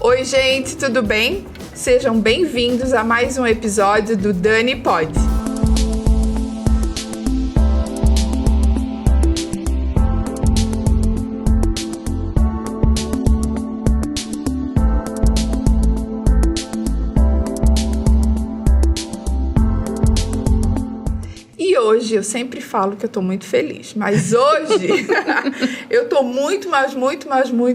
Oi, gente, tudo bem? Sejam bem-vindos a mais um episódio do Dani Pod. Hoje eu sempre falo que eu tô muito feliz, mas hoje eu tô muito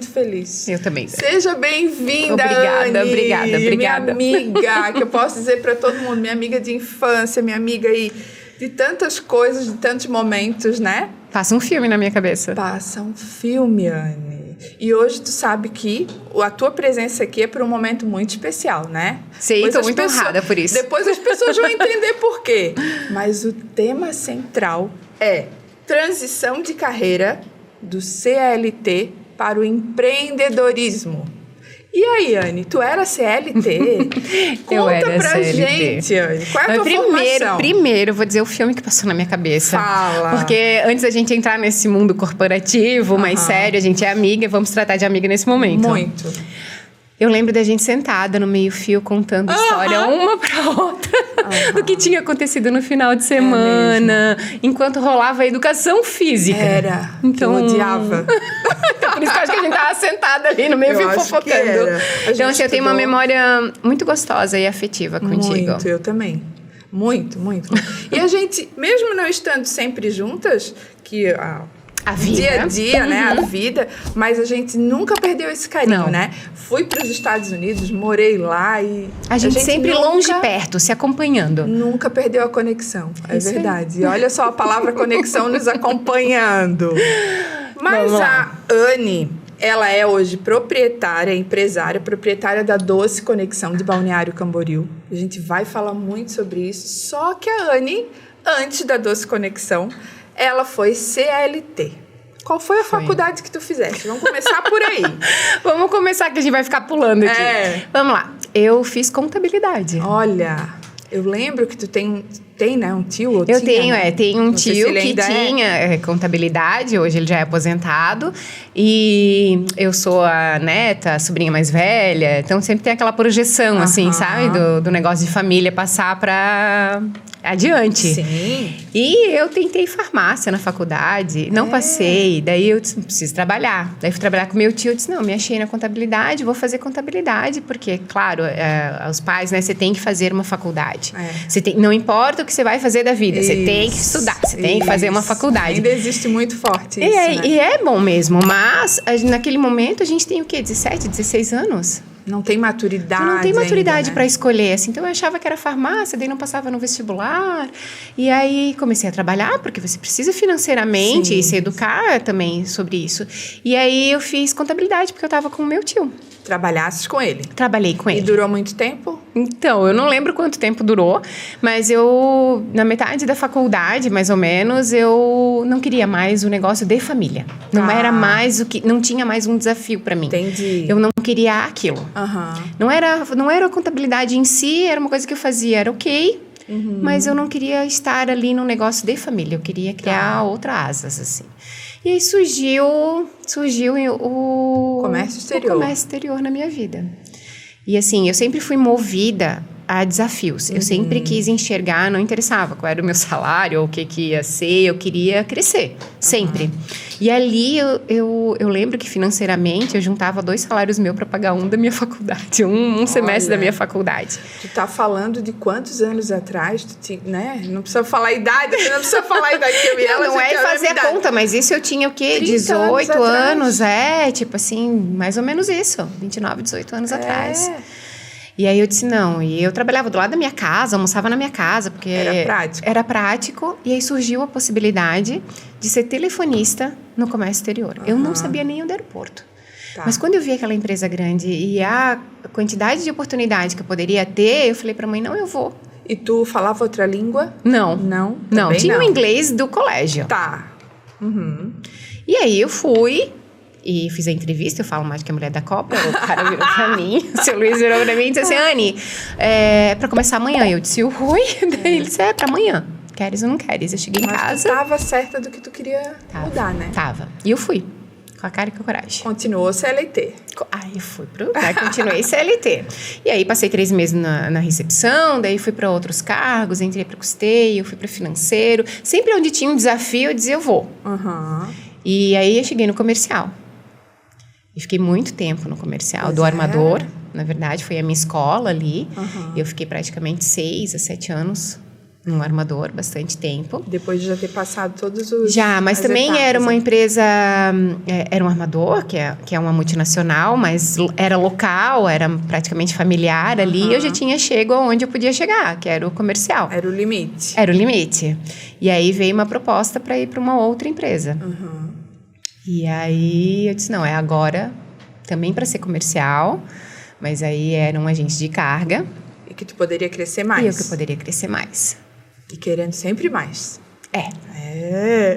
feliz. Eu também. Seja bem-vinda, Obrigada, Anny, obrigada. Minha amiga, que eu posso dizer para todo mundo, minha amiga de infância, minha amiga aí de tantas coisas, de tantos momentos, né? Passa um filme na minha cabeça. Passa um filme, Anny. E hoje tu sabe que a tua presença aqui é por um momento muito especial, né? Sei, tô muito honrada por isso. Depois as pessoas vão entender por quê. Mas o tema central é transição de carreira do CLT para o empreendedorismo. E aí, Anny, tu era CLT? Eu Conta era pra CLT. gente, Anny. Qual é a tua formação? Primeiro, eu vou dizer o filme que passou na minha cabeça. Fala. Porque antes da gente entrar nesse mundo corporativo, mais sério, a gente é amiga, vamos tratar de amiga nesse momento. Muito. Eu lembro da gente sentada no meio-fio contando história uma pra outra do que tinha acontecido no final de semana, enquanto rolava a educação física. Era. Então, eu odiava. Por isso que eu acho que a gente tava sentada ali no meio-fio fofocando. Então, assim, eu tenho uma memória muito gostosa e afetiva contigo. Muito, eu também. Muito. E a gente, mesmo não estando sempre juntas, que a vida. Dia a dia, né? A vida. Mas a gente nunca perdeu esse carinho, Não. né? Fui para os Estados Unidos, morei lá e... A gente sempre longe e perto, se acompanhando. Nunca perdeu a conexão. É Isso verdade. E olha só a palavra conexão nos acompanhando. Mas Vamos a lá. Anny, ela é hoje proprietária da Doce Conexão de Balneário Camboriú. A gente vai falar muito sobre isso. Só que a Anny, antes da Doce Conexão, ela foi CLT. Qual foi a faculdade que tu fizeste? Vamos começar por aí. Vamos começar que a gente vai ficar pulando aqui. Vamos lá. Eu fiz contabilidade. Olha, eu lembro que tu tem, né, um tio? Ou Eu tinha, né? tenho um Não sei tio se ele que ainda tinha contabilidade, hoje ele já é aposentado. E eu sou a neta, a sobrinha mais velha, então sempre tem aquela projeção, assim, sabe? Do negócio de família passar pra adiante. Sim. E eu tentei farmácia na faculdade, não passei, daí eu disse, preciso trabalhar. Daí fui trabalhar com meu tio, eu disse, não, me achei na contabilidade, vou fazer contabilidade, porque, claro, os pais, né, você tem que fazer uma faculdade. Você tem, não importa o que você vai fazer da vida, você tem que estudar, você tem que fazer uma faculdade. Ainda existe muito forte isso, né? E é bom mesmo, mas naquele momento a gente tem o quê? 17, 16 anos? Não tem maturidade. Não tem maturidade ainda, né? para escolher, assim. Então eu achava que era farmácia, daí não passava no vestibular. E aí comecei a trabalhar, porque você precisa financeiramente e se educar também sobre isso. E aí eu fiz contabilidade, porque eu estava com o meu tio. Trabalhasses com ele? Trabalhei com ele. E durou muito tempo? Então, eu não lembro quanto tempo durou, mas eu, na metade da faculdade, mais ou menos, eu não queria mais o negócio de família. Não era mais não tinha mais um desafio para mim. Entendi. Eu não queria aquilo. Uhum. Não era a contabilidade em si, era uma coisa que eu fazia, era ok, mas eu não queria estar ali num negócio de família, eu queria criar outras asas, assim. E aí surgiu o comércio exterior. O comércio exterior na minha vida. E assim, eu sempre fui movida a desafios. Eu sempre quis enxergar, não interessava qual era o meu salário ou o que ia ser, eu queria crescer, sempre. E ali eu lembro que financeiramente eu juntava 2 salários meus para pagar um da minha faculdade, um semestre da minha faculdade. Tu tá falando de quantos anos atrás, né? Não precisa falar a idade, não precisa falar a idade que eu ela não é fazer a conta, mas isso eu tinha o quê? 18 anos, tipo assim, mais ou menos isso, 29, 18 anos atrás. E aí eu disse não, e eu trabalhava do lado da minha casa, almoçava na minha casa, porque era prático, e aí surgiu a possibilidade de ser telefonista no comércio exterior. Eu não sabia nem onde era o aeroporto. Mas quando eu vi aquela empresa grande e a quantidade de oportunidade que eu poderia ter, eu falei pra mãe, não, eu vou. E tu falava outra língua? Não. Não, tinha o inglês do colégio. Tá. E aí eu fui e fiz a entrevista, eu falo mais que a mulher da Copa, o cara virou pra mim, o seu Luiz virou pra mim e disse assim, Anny, pra começar amanhã. Eu disse, oi? Daí ele disse, pra amanhã. Queres ou não queres? Eu cheguei em casa. Mas tu tava certa do que tu queria mudar, né? Tava. E eu fui. Com a cara e com a coragem. Continuou CLT. Aí continuei CLT. E aí passei 3 meses na recepção, daí fui para outros cargos, entrei para custeio, fui para financeiro. Sempre onde tinha um desafio, eu dizia, eu vou. E aí eu cheguei no comercial. E fiquei muito tempo no comercial, do armador. Na verdade, foi a minha escola ali. E eu fiquei praticamente 6 a 7 anos no armador, bastante tempo. Depois de já ter passado todos os... Já, mas também etapas, era uma empresa... Era um armador, que é uma multinacional, mas era local, era praticamente familiar ali. Eu já tinha chego aonde eu podia chegar, que era o comercial. Era o limite. Era o limite. E aí veio uma proposta para ir para uma outra empresa. E aí eu disse, não, é agora também para ser comercial, mas aí era um agente de carga. E que tu poderia crescer mais. E eu que poderia crescer mais. E querendo sempre mais. É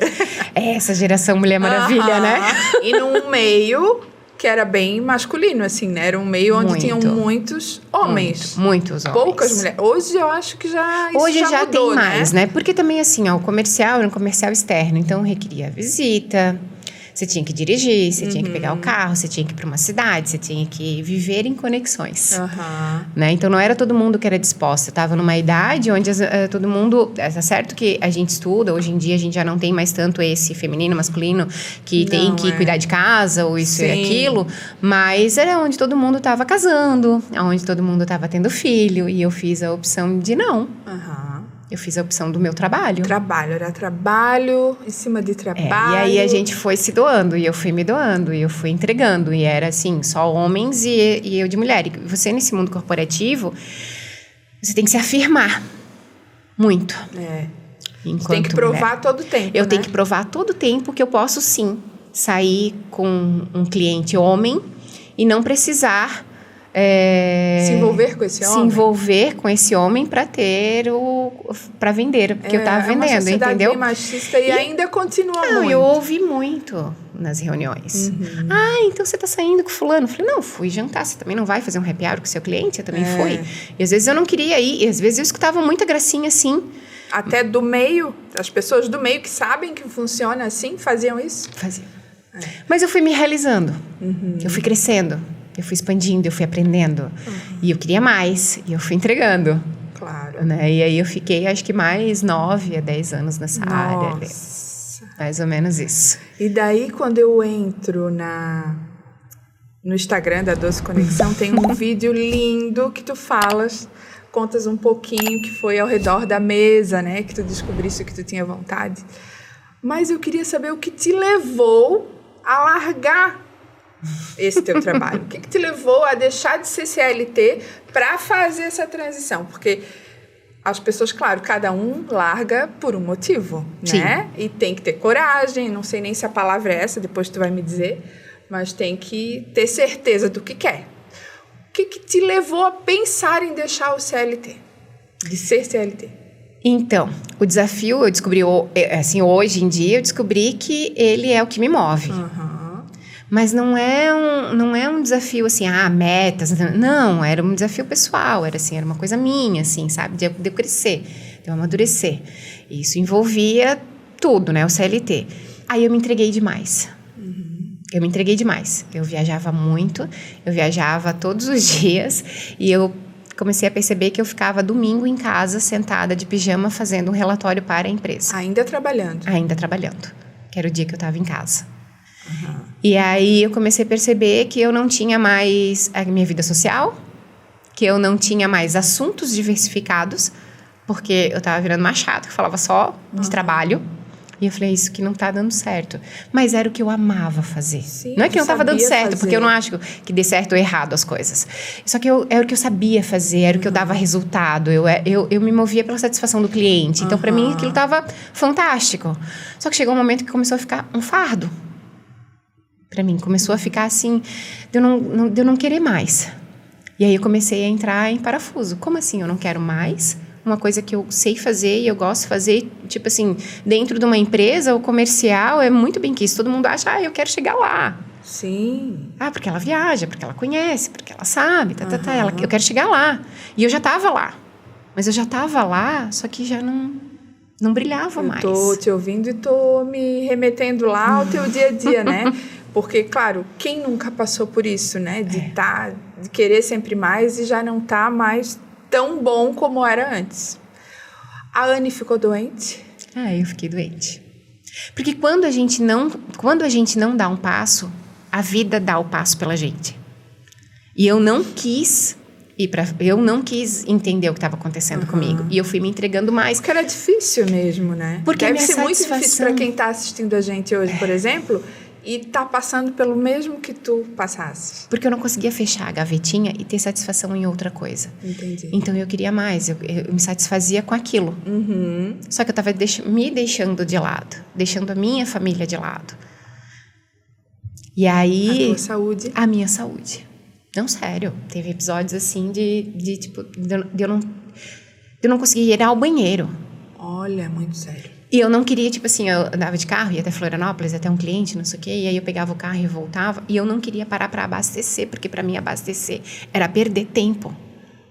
essa geração Mulher Maravilha, né? E num meio que era bem masculino, assim, né? Era um meio onde tinham muitos homens. Muitos homens. Poucas mulheres. Hoje eu acho que já isso Hoje já mudou, tem mais, né? Porque também, assim, o comercial era um comercial externo, então requeria visita. Você tinha que dirigir, você tinha que pegar o carro, você tinha que ir para uma cidade, você tinha que viver em conexões. Né? Então, não era todo mundo que era disposto. Eu estava numa idade onde todo mundo... Tá certo que a gente estuda, hoje em dia a gente já não tem mais tanto esse feminino, masculino, que tem que cuidar de casa, ou isso e aquilo. Mas era onde todo mundo estava casando, onde todo mundo estava tendo filho. E eu fiz a opção de não. Eu fiz a opção do meu trabalho. Era trabalho em cima de trabalho. E aí a gente foi se doando, e eu fui me doando, e eu fui entregando. E era assim, só homens e eu de mulher. E você nesse mundo corporativo, você tem que se afirmar muito. Você tem que provar todo o tempo, Eu tenho que provar todo o tempo que eu posso sim sair com um cliente homem e não precisar... se envolver com esse homem? Se envolver com esse homem para vender, porque eu estava vendendo, uma sociedade entendeu? Bem machista e ainda continua muito. Eu ouvi muito nas reuniões. Então você está saindo com fulano? Eu falei, não, fui jantar, você também não vai fazer um happy hour com o seu cliente? Eu também fui. E às vezes eu não queria ir, e às vezes eu escutava muita gracinha assim. Até do meio, as pessoas do meio que sabem que funciona assim, faziam isso? Faziam. Mas eu fui me realizando, eu fui crescendo. Eu fui expandindo, eu fui aprendendo. E eu queria mais. E eu fui entregando. Claro. Né? E aí eu fiquei, acho que mais 9 a 10 anos nessa área. Mais ou menos isso. E daí, quando eu entro no Instagram da Doce Conexão, tem um vídeo lindo que tu contas um pouquinho que foi ao redor da mesa, né? Que tu descobrisse que tu tinha vontade. Mas eu queria saber o que te levou a largar esse teu trabalho. O que te levou a deixar de ser CLT para fazer essa transição? Porque as pessoas, claro, cada um larga por um motivo, né? E tem que ter coragem, não sei nem se a palavra é essa, depois tu vai me dizer, mas tem que ter certeza do que quer. O que te levou a pensar em deixar o CLT? De ser CLT? Então, o desafio, eu descobri, assim, hoje em dia, eu descobri que ele é o que me move. Mas não é um desafio, assim, metas. Não, era um desafio pessoal. Era uma coisa minha, assim, sabe? De eu crescer, de eu amadurecer. E isso envolvia tudo, né? O CLT. Aí eu me entreguei demais. Eu me entreguei demais. Eu viajava muito. Eu viajava todos os dias. E eu comecei a perceber que eu ficava domingo em casa, sentada de pijama, fazendo um relatório para a empresa. Ainda trabalhando? Ainda trabalhando. Que era o dia que eu estava em casa. E aí eu comecei a perceber que eu não tinha mais a minha vida social, que eu não tinha mais assuntos diversificados, porque eu estava virando uma chata, que falava só de trabalho. E eu falei, isso que não está dando certo. Mas era o que eu amava fazer. Sim, não é que não estava dando certo, porque eu não acho que dê certo ou errado as coisas. Só que era o que eu sabia fazer, era o que eu dava resultado. Eu me movia pela satisfação do cliente. Então, para mim, aquilo estava fantástico. Só que chegou um momento que começou a ficar um fardo. Para mim, começou a ficar assim, de eu não querer mais. E aí eu comecei a entrar em parafuso. Como assim eu não quero mais? Uma coisa que eu sei fazer e eu gosto de fazer, tipo assim, dentro de uma empresa, o comercial é muito bem quisto. Todo mundo acha, eu quero chegar lá. Sim. Porque ela viaja, porque ela conhece, porque ela sabe, eu quero chegar lá. E eu já estava lá. Mas eu já estava lá, só que já não brilhava mais. Eu tô te ouvindo e tô me remetendo lá ao teu dia a dia, né? Porque, claro, quem nunca passou por isso, né? De querer sempre mais e já não tá mais tão bom como era antes. A Anne ficou doente? Eu fiquei doente. Porque quando a gente não dá um passo, a vida dá o passo pela gente. E eu não quis entender o que estava acontecendo comigo. E eu fui me entregando mais. Porque era difícil mesmo, né? Porque deve ser muito difícil para quem está assistindo a gente hoje, por exemplo, e tá passando pelo mesmo que tu passaste. Porque eu não conseguia fechar a gavetinha e ter satisfação em outra coisa. Entendi. Então eu queria mais, eu me satisfazia com aquilo. Só que eu estava me deixando de lado, deixando a minha família de lado. E aí... A tua saúde? A minha saúde. Não, sério. Teve episódios assim de eu não conseguir ir ao banheiro. Olha, muito sério. E eu não queria, tipo assim, eu andava de carro, ia até Florianópolis, até um cliente, não sei o quê, e aí eu pegava o carro e voltava, e eu não queria parar para abastecer, porque para mim abastecer era perder tempo.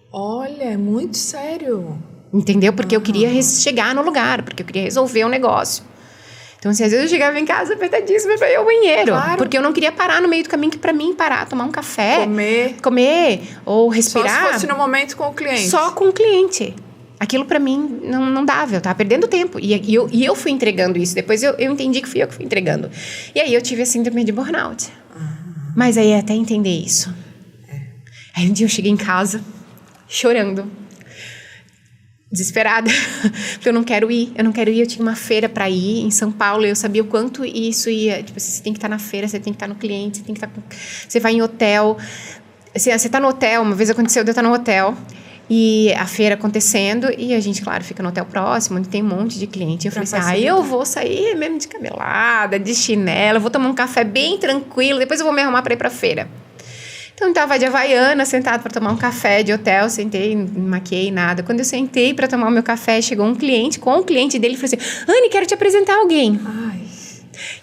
Olha, é muito sério. Entendeu? Porque eu queria chegar no lugar, porque eu queria resolver o negócio. Então, assim, às vezes eu chegava em casa apertadíssima para ir ao banheiro. Claro. Porque eu não queria parar no meio do caminho, que para mim parar, tomar um café. Comer ou respirar. Só se fosse no momento com o cliente. Só com o cliente. Aquilo para mim não dava, eu tava perdendo tempo. E eu fui entregando isso. Depois eu entendi que fui eu que fui entregando. E aí eu tive a síndrome de burnout. Mas aí até entender isso. Aí um dia eu cheguei em casa chorando. Desesperada, porque eu não quero ir, eu tinha uma feira para ir em São Paulo, eu sabia o quanto isso ia, tipo, você tem que estar na feira, você tem que estar no cliente, você tem que estar você vai em hotel, você tá no hotel, uma vez aconteceu de eu estar no hotel, e a feira acontecendo, e a gente, claro, fica no hotel próximo, onde tem um monte de cliente, eu falei assim, eu vou sair mesmo de cabelada, de chinelo, vou tomar um café bem tranquilo, depois eu vou me arrumar para ir pra feira. Então, eu tava de Havaiana, sentado para tomar um café de hotel, sentei, não maquiei nada. Quando eu sentei para tomar o meu café, chegou um cliente, com o cliente dele, e falou assim, Anne, quero te apresentar alguém. Ai.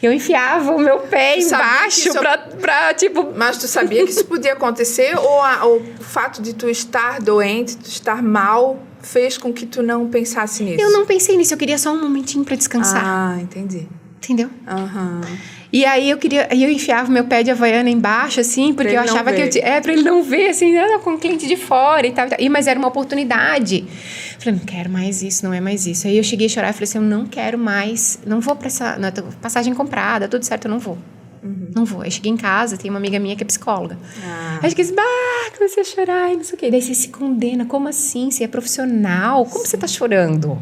Eu enfiava o meu pé embaixo pra, tipo... Mas tu sabia que isso podia acontecer? Ou o fato de tu estar doente, tu estar mal, fez com que tu não pensasse nisso? Eu não pensei nisso, eu queria só um momentinho para descansar. Ah, entendi. Entendeu? E aí eu enfiava o meu pé de Havaiana embaixo, assim, porque eu achava que pra ele não ver, assim, com o cliente de fora e tal. Mas era uma oportunidade. Falei, não quero mais isso, não é mais isso. Aí eu cheguei a chorar e falei assim, eu não quero mais, não vou pra essa... Passagem comprada, tudo certo, eu não vou. Não vou. Aí cheguei em casa, tem uma amiga minha que é psicóloga. Aí eu fiquei assim, comecei a chorar e não sei o quê. Daí você se condena, como assim? Você é profissional, como você tá chorando?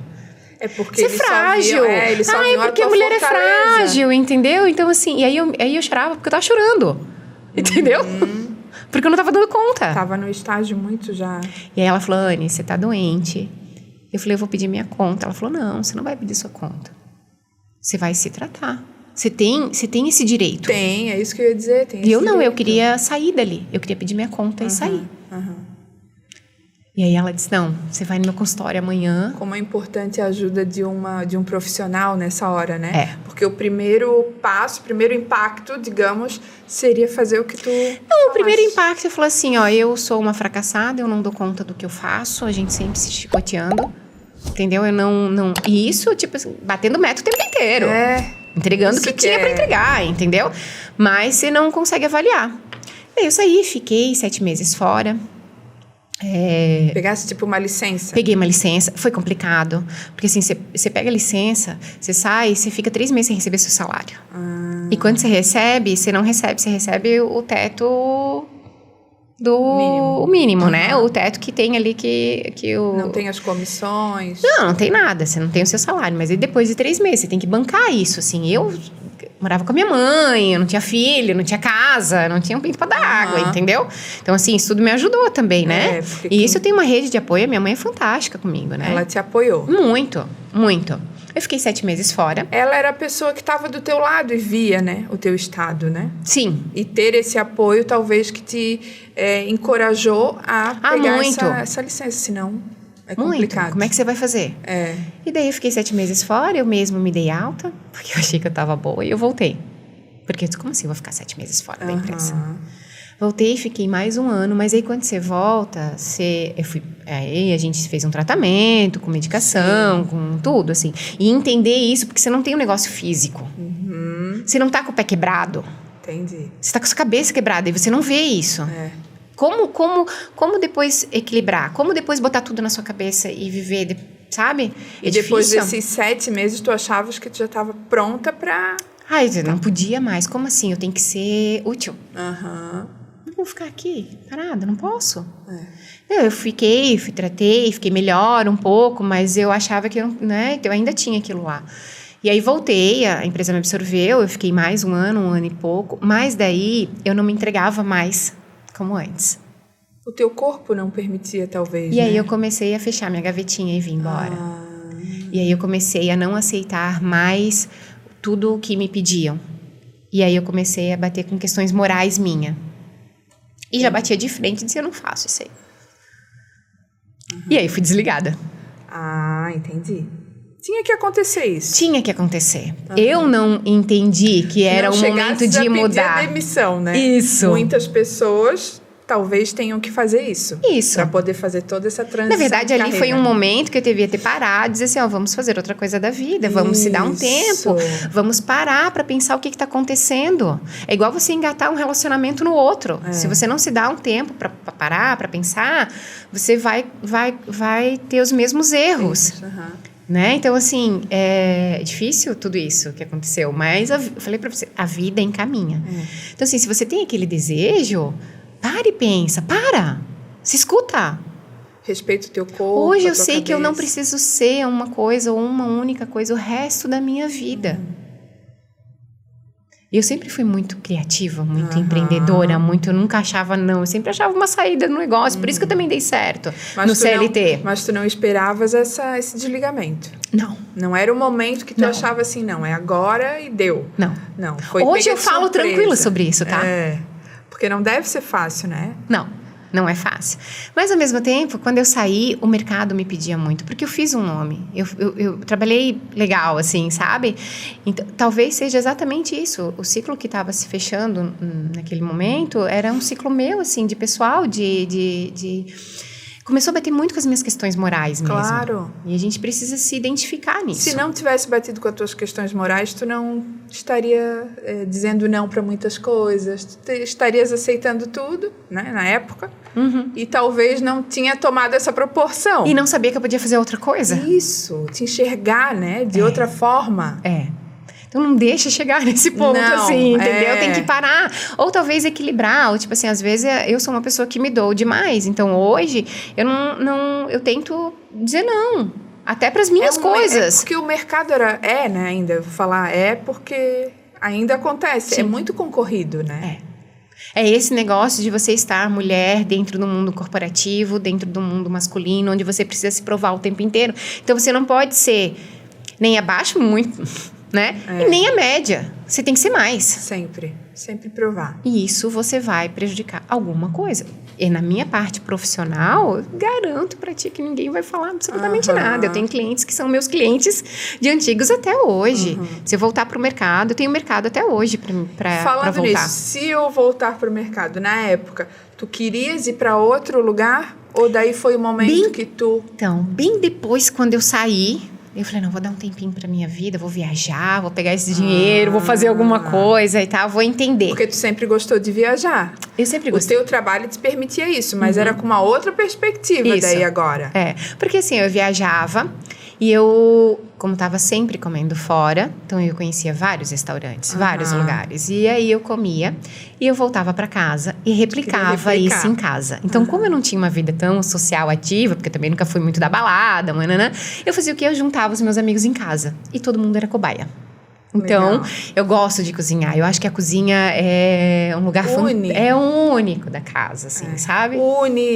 É porque você é frágil. Ele só é porque a mulher fortaleza. É frágil, entendeu? Então, assim, e aí eu chorava porque eu tava chorando. Entendeu? Porque eu não tava dando conta. Tava no estágio muito já. E aí ela falou, Anne, você tá doente. Eu falei, eu vou pedir minha conta. Ela falou, não, você não vai pedir sua conta. Você vai se tratar. Você tem esse direito. Tem, é isso que eu ia dizer. Tem e eu não, eu queria sair dali. Eu queria pedir minha conta e sair. E aí ela disse, não, você vai no meu consultório amanhã. Como é importante a ajuda de um profissional nessa hora, né? É. Porque o primeiro passo, o primeiro impacto, digamos, seria fazer o que tu Não, o primeiro impacto, eu falei assim, eu sou uma fracassada, eu não dou conta do que eu faço, a gente sempre se chicoteando, entendeu? Eu não... E isso, tipo assim, batendo meta o tempo inteiro. Entregando o que tinha pra entregar, entendeu? Mas você não consegue avaliar. Aí eu saí, fiquei 7 meses fora. Pegasse tipo uma licença? Peguei uma licença, foi complicado. Porque assim, você pega a licença, você sai, você fica 3 meses sem receber seu salário. E quando você recebe, você não recebe, você recebe o teto do mínimo, né? O teto que tem ali que o... Não tem as comissões? Não tem nada, você não tem o seu salário. Mas aí depois de 3 meses, você tem que bancar isso, assim. Eu morava com a minha mãe, eu não tinha filho, não tinha casa, não tinha um pinto pra dar água, entendeu? Então, assim, isso tudo me ajudou também, né? E isso eu tenho uma rede de apoio, a minha mãe é fantástica comigo, né? Ela te apoiou? Muito, muito. Eu fiquei 7 meses fora. Ela era a pessoa que estava do teu lado e via, né? O teu estado, né? Sim. E ter esse apoio, talvez, que te encorajou a pegar essa licença, senão... É complicado. Muito. Como é que você vai fazer? E daí eu fiquei 7 meses fora, eu mesmo me dei alta, porque eu achei que eu tava boa, e eu voltei. Porque eu disse, como assim eu vou ficar 7 meses fora da empresa? Voltei, fiquei mais 1 ano, mas aí quando você volta, aí a gente fez um tratamento, com medicação, com tudo, assim. E entender isso, porque você não tem um negócio físico. Você não tá com o pé quebrado. Entendi. Você tá com a sua cabeça quebrada e você não vê isso. Como depois equilibrar? Como depois botar tudo na sua cabeça e viver, sabe? E depois desses 7 meses, tu achavas que tu já estava pronta pra... Ai, eu não podia mais. Como assim? Eu tenho que ser útil. Não vou ficar aqui parada, não posso. Eu fui tratei, fiquei melhor um pouco, mas eu achava que eu ainda tinha aquilo lá. E aí voltei, a empresa me absorveu, eu fiquei mais um ano e pouco, mas daí eu não me entregava mais como antes. O teu corpo não permitia, talvez, E aí eu comecei a fechar minha gavetinha e vir embora. E aí eu comecei a não aceitar mais tudo o que me pediam. E aí eu comecei a bater com questões morais minhas. E já batia de frente e dizia, eu não faço isso aí. E aí fui desligada. Entendi. Tinha que acontecer isso. Tinha que acontecer. Eu não entendi que era um momento de mudar. Pedir a demissão, né? Isso. Muitas pessoas talvez tenham que fazer isso. Isso. Para poder fazer toda essa transição. Na verdade, ali carreira. foi um momento que eu devia ter parado e dizer assim, vamos fazer outra coisa da vida, vamos se dar um tempo, vamos parar para pensar o que está acontecendo. É igual você engatar um relacionamento no outro. Se você não se dá um tempo para parar, para pensar, você vai ter os mesmos erros. Né? Então, assim, é difícil tudo isso que aconteceu, mas eu falei pra você, a vida encaminha. Então, assim, se você tem aquele desejo, para e pensa, se escuta. Respeita o teu corpo. Hoje eu sei que eu não preciso ser uma coisa ou uma única coisa o resto da minha vida. Eu sempre fui muito criativa, muito empreendedora, eu nunca achava não, eu sempre achava uma saída no negócio, por isso que eu também dei certo no CLT. Mas tu não esperavas esse desligamento? Não. Não era o momento que tu achava assim, não, é agora e deu. Não. Foi hoje eu falo tranquila sobre isso, tá? Porque não deve ser fácil, né? Não é fácil. Mas, ao mesmo tempo, quando eu saí, o mercado me pedia muito. Porque eu fiz um nome. Eu trabalhei legal, assim, sabe? Então, talvez seja exatamente isso. O ciclo que estava se fechando naquele momento era um ciclo meu, assim, de pessoal, Começou a bater muito com as minhas questões morais mesmo. Claro. E a gente precisa se identificar nisso. Se não tivesse batido com as tuas questões morais, tu não estaria dizendo não para muitas coisas. Tu estarias aceitando tudo, né, na época. E talvez não tinha tomado essa proporção. E não sabia que eu podia fazer outra coisa. Isso. Te enxergar, né, de outra forma. Então, não deixa chegar nesse ponto, assim, entendeu? Tem que parar. Ou talvez equilibrar. Ou, tipo assim, às vezes eu sou uma pessoa que me dou demais. Então, hoje, eu tento dizer não. Até para as minhas coisas. Porque o mercado né, ainda. Eu vou falar, porque ainda acontece. Sim. É muito concorrido, né? É esse negócio de você estar mulher dentro do mundo corporativo, dentro do mundo masculino, onde você precisa se provar o tempo inteiro. Então, você não pode ser nem abaixo muito... né? E nem a média. Você tem que ser mais. Sempre provar. E isso você vai prejudicar alguma coisa. E na minha parte profissional, eu garanto pra ti que ninguém vai falar absolutamente nada. Eu tenho clientes que são meus clientes de antigos até hoje. Se eu voltar pro mercado, eu tenho mercado até hoje pra voltar. Falando nisso, se eu voltar pro mercado, na época, tu querias ir pra outro lugar? Ou daí foi o momento que tu... Então, bem depois, quando eu saí... Eu falei, não, vou dar um tempinho pra minha vida, vou viajar, vou pegar esse dinheiro, vou fazer alguma coisa e tal, vou entender. Porque tu sempre gostou de viajar. Eu sempre gostei. O teu trabalho te permitia isso, mas era com uma outra perspectiva daí agora. Porque assim, eu viajava e eu, como estava sempre comendo fora, então eu conhecia vários restaurantes, vários lugares. E aí eu comia e eu voltava para casa e replicava isso em casa. Então, como eu não tinha uma vida tão social ativa, porque eu também nunca fui muito da balada, eu fazia o quê? Eu juntava os meus amigos em casa e todo mundo era cobaia. Então, eu gosto de cozinhar. Eu acho que a cozinha é um lugar é um único da casa, assim, sabe?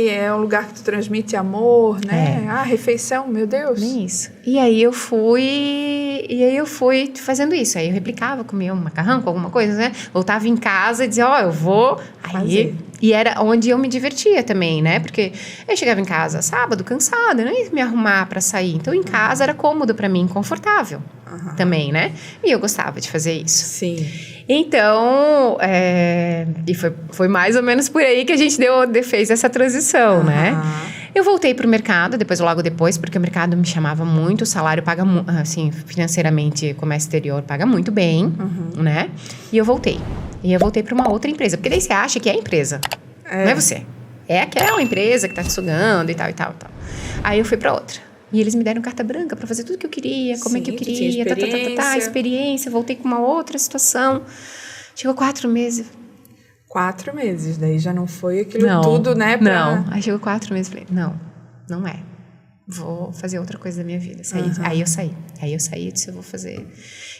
É um lugar que tu transmite amor, né? Refeição, meu Deus. Isso. E aí eu fui fazendo isso. Aí eu replicava, comia um macarrão com alguma coisa, né? Voltava em casa e dizia, eu vou. Aí, e era onde eu me divertia também, né? Porque eu chegava em casa sábado, cansada, não ia me arrumar pra sair. Então, em casa era cômodo pra mim, confortável também, né? E eu gostava de fazer isso. Sim. Então, e foi mais ou menos por aí que a gente fez essa transição, né? Eu voltei pro mercado, logo depois, porque o mercado me chamava muito, o salário paga, assim, financeiramente, comércio exterior, paga muito bem, né? E eu voltei. E eu voltei para uma outra empresa, porque daí você acha que é a empresa, não é você. É aquela empresa que tá te sugando e tal, e tal, e tal. Aí eu fui para outra. E eles me deram carta branca para fazer tudo que eu queria, como é que eu queria, experiência. Voltei com uma outra situação. Chegou 4 meses. 4 meses, daí já não foi aquilo tudo, né? Não, aí chegou 4 meses, falei, não é. Vou fazer outra coisa da minha vida. Aí eu saí, eu disse, eu vou fazer.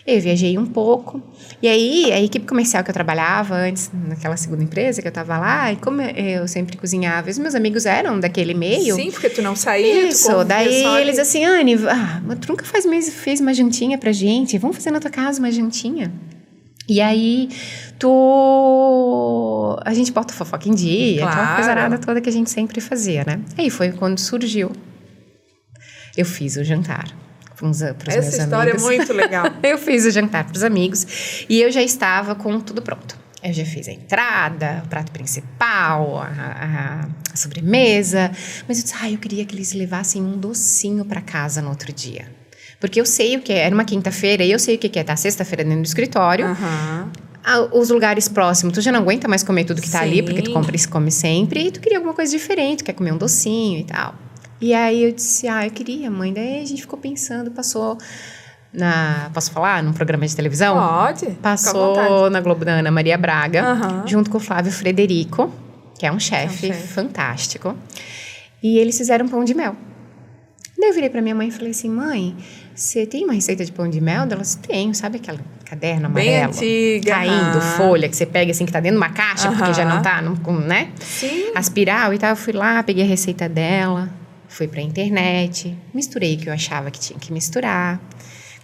Eu viajei um pouco, e aí a equipe comercial que eu trabalhava antes, naquela segunda empresa que eu tava lá, e como eu sempre cozinhava, os meus amigos eram daquele meio. Sim, porque tu não saía, isso, daí eles assim, Anne, mas tu nunca fez uma jantinha pra gente, vamos fazer na tua casa uma jantinha. E aí, a gente bota fofoca em dia, aquela coisa arada toda que a gente sempre fazia, né? Aí foi quando surgiu. Eu fiz o jantar pros meus amigos. Essa história é muito legal. Eu fiz o jantar pros amigos e eu já estava com tudo pronto. Eu já fiz a entrada, o prato principal, a sobremesa. Mas eu disse, eu queria que eles levassem um docinho para casa no outro dia. Porque eu sei o que é. Era uma quinta-feira e eu sei o que é estar sexta-feira dentro do escritório. Os lugares próximos, tu já não aguenta mais comer tudo que tá ali, porque tu compra e come sempre. E tu queria alguma coisa diferente, tu quer comer um docinho e tal. E aí eu disse, eu queria, mãe. Daí a gente ficou pensando, passou posso falar? Num programa de televisão? Pode. Passou na Globo da Ana Maria Braga, junto com o Flávio Frederico, que é um chefe fantástico. E eles fizeram pão de mel. Daí eu virei pra minha mãe e falei assim, mãe, você tem uma receita de pão de mel? Ela disse, tenho, sabe aquele caderno amarelo? Bem antiga. Caindo, folha, que você pega assim, que tá dentro de uma caixa, porque já não tá, né? Sim. Aspiral e tal. Eu fui lá, peguei a receita dela, fui pra internet, misturei o que eu achava que tinha que misturar.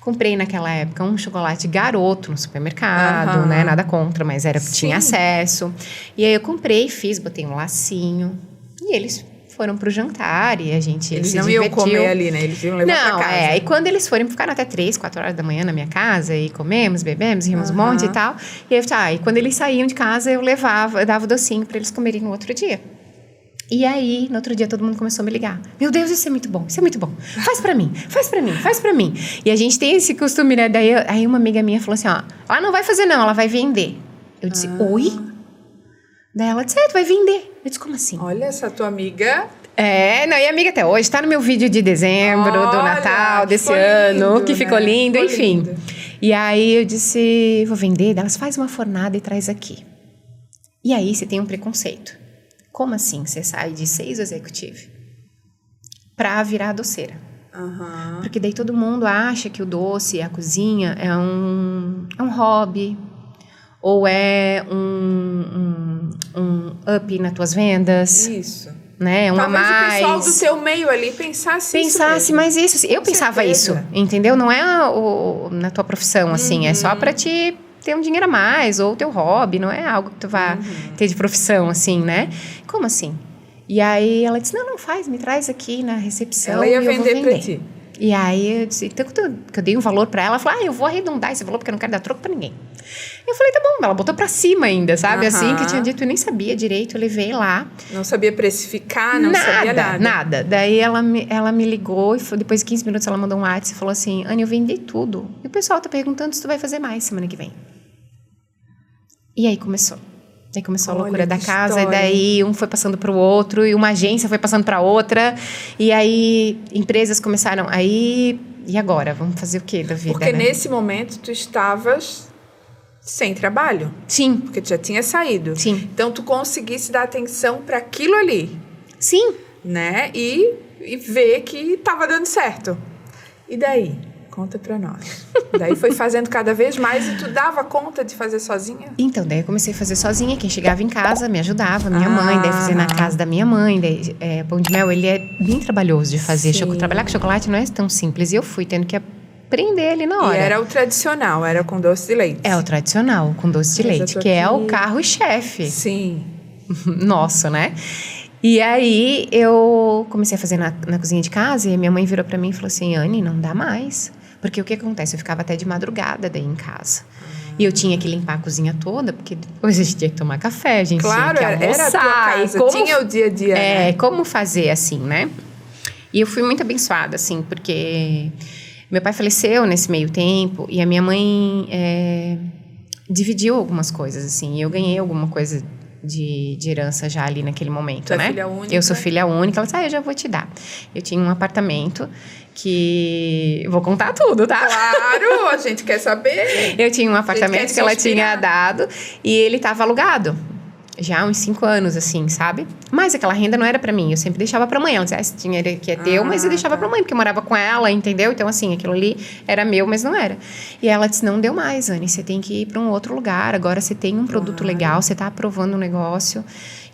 Comprei naquela época um chocolate Garoto no supermercado, né? Nada contra, mas tinha acesso. E aí eu comprei, botei um lacinho. E eles foram pro jantar e a gente eles se não divertiu. Iam comer ali, né? Eles iam levar pra casa. E quando eles ficaram até 3, 4 horas da manhã na minha casa e comemos, bebemos, rimos um monte e tal. E aí, e quando eles saíam de casa, eu dava o docinho pra eles comerem no outro dia. E aí, no outro dia, todo mundo começou a me ligar. Meu Deus, isso é muito bom, Faz pra mim, faz pra mim. E a gente tem esse costume, né? Daí, aí uma amiga minha falou assim, ela não vai fazer não, ela vai vender. Eu disse, oi? Daí ela disse, tu vai vender. Eu disse, como assim? Olha, essa tua amiga... e amiga até hoje, tá no meu vídeo de dezembro, do Natal, desse ano, lindo, que ficou lindo, enfim. Lindo. E aí eu disse, vou vender. Daí elas, faz uma fornada e traz aqui. E aí você tem um preconceito. Como assim você sai de sales executive pra virar doceira? Porque daí todo mundo acha que o doce, a cozinha é um hobby ou é um up nas tuas vendas. Isso. Né? Talvez o pessoal do teu meio ali pensasse mais isso. Eu pensava isso, entendeu? Não é na tua profissão, assim. É só pra te ter um dinheiro a mais, ou teu hobby, não é algo que tu vá ter de profissão, assim, né? Como assim? E aí ela disse, não faz, me traz aqui na recepção. Ela ia vender pra ti. E aí eu disse, então que eu dei um valor pra ela falou, eu vou arredondar esse valor porque eu não quero dar troco pra ninguém. Eu falei, tá bom, ela botou pra cima ainda, sabe? Assim, que eu tinha dito, eu nem sabia direito, eu levei lá. Não sabia precificar, não sabia nada. Nada. Daí ela me ligou e depois de 15 minutos ela mandou um WhatsApp e falou assim, Anne, eu vendi tudo. E o pessoal tá perguntando se tu vai fazer mais semana que vem. E aí começou. Daí começou a loucura da casa, história. E daí um foi passando para o outro, e uma agência foi passando para outra, e aí empresas começaram, e agora? Vamos fazer o quê da vida? Porque né? Nesse momento tu estavas sem trabalho. Sim. Porque tu já tinha saído. Sim. Então tu conseguisse dar atenção para aquilo ali. Sim. Né? E ver que estava dando certo. E daí? Conta pra nós. Daí foi fazendo cada vez mais e tu dava conta de fazer sozinha? Então, daí eu comecei a fazer sozinha. Quem chegava em casa me ajudava, minha mãe. Daí fazia na casa da minha mãe. Daí, pão de mel, ele é bem trabalhoso de fazer. Trabalhar com chocolate não é tão simples. E eu fui tendo que aprender ele na hora. E era o tradicional, era com doce de leite. É o tradicional, com doce de leite. Que é o carro-chefe. Sim. Nossa, né? E aí, eu comecei a fazer na cozinha de casa. E minha mãe virou pra mim e falou assim, Anne, não dá mais. Porque o que acontece? Eu ficava até de madrugada daí em casa. E eu tinha que limpar a cozinha toda, porque depois a gente tinha que tomar café, a gente tinha que almoçar. Era a tua casa, tinha o dia a dia, né? Como fazer assim, né? E eu fui muito abençoada, assim, porque meu pai faleceu nesse meio tempo e a minha mãe dividiu algumas coisas, assim. E eu ganhei alguma coisa de herança já ali naquele momento, né? Tu é filha única? Eu sou filha única. Ela disse, eu já vou te dar. Eu tinha um apartamento que... Vou contar tudo, tá? Claro, a gente quer saber. Eu tinha um apartamento que ela tinha dado e ele estava alugado. Já há uns 5 anos, assim, sabe? Mas aquela renda não era pra mim, eu sempre deixava pra mãe. Ela dizia, esse dinheiro aqui é teu, mas eu deixava pra mãe, porque eu morava com ela, entendeu? Então, assim, aquilo ali era meu, mas não era. E ela disse, não deu mais, Anny, você tem que ir pra um outro lugar, agora você tem um produto legal, você tá aprovando um negócio.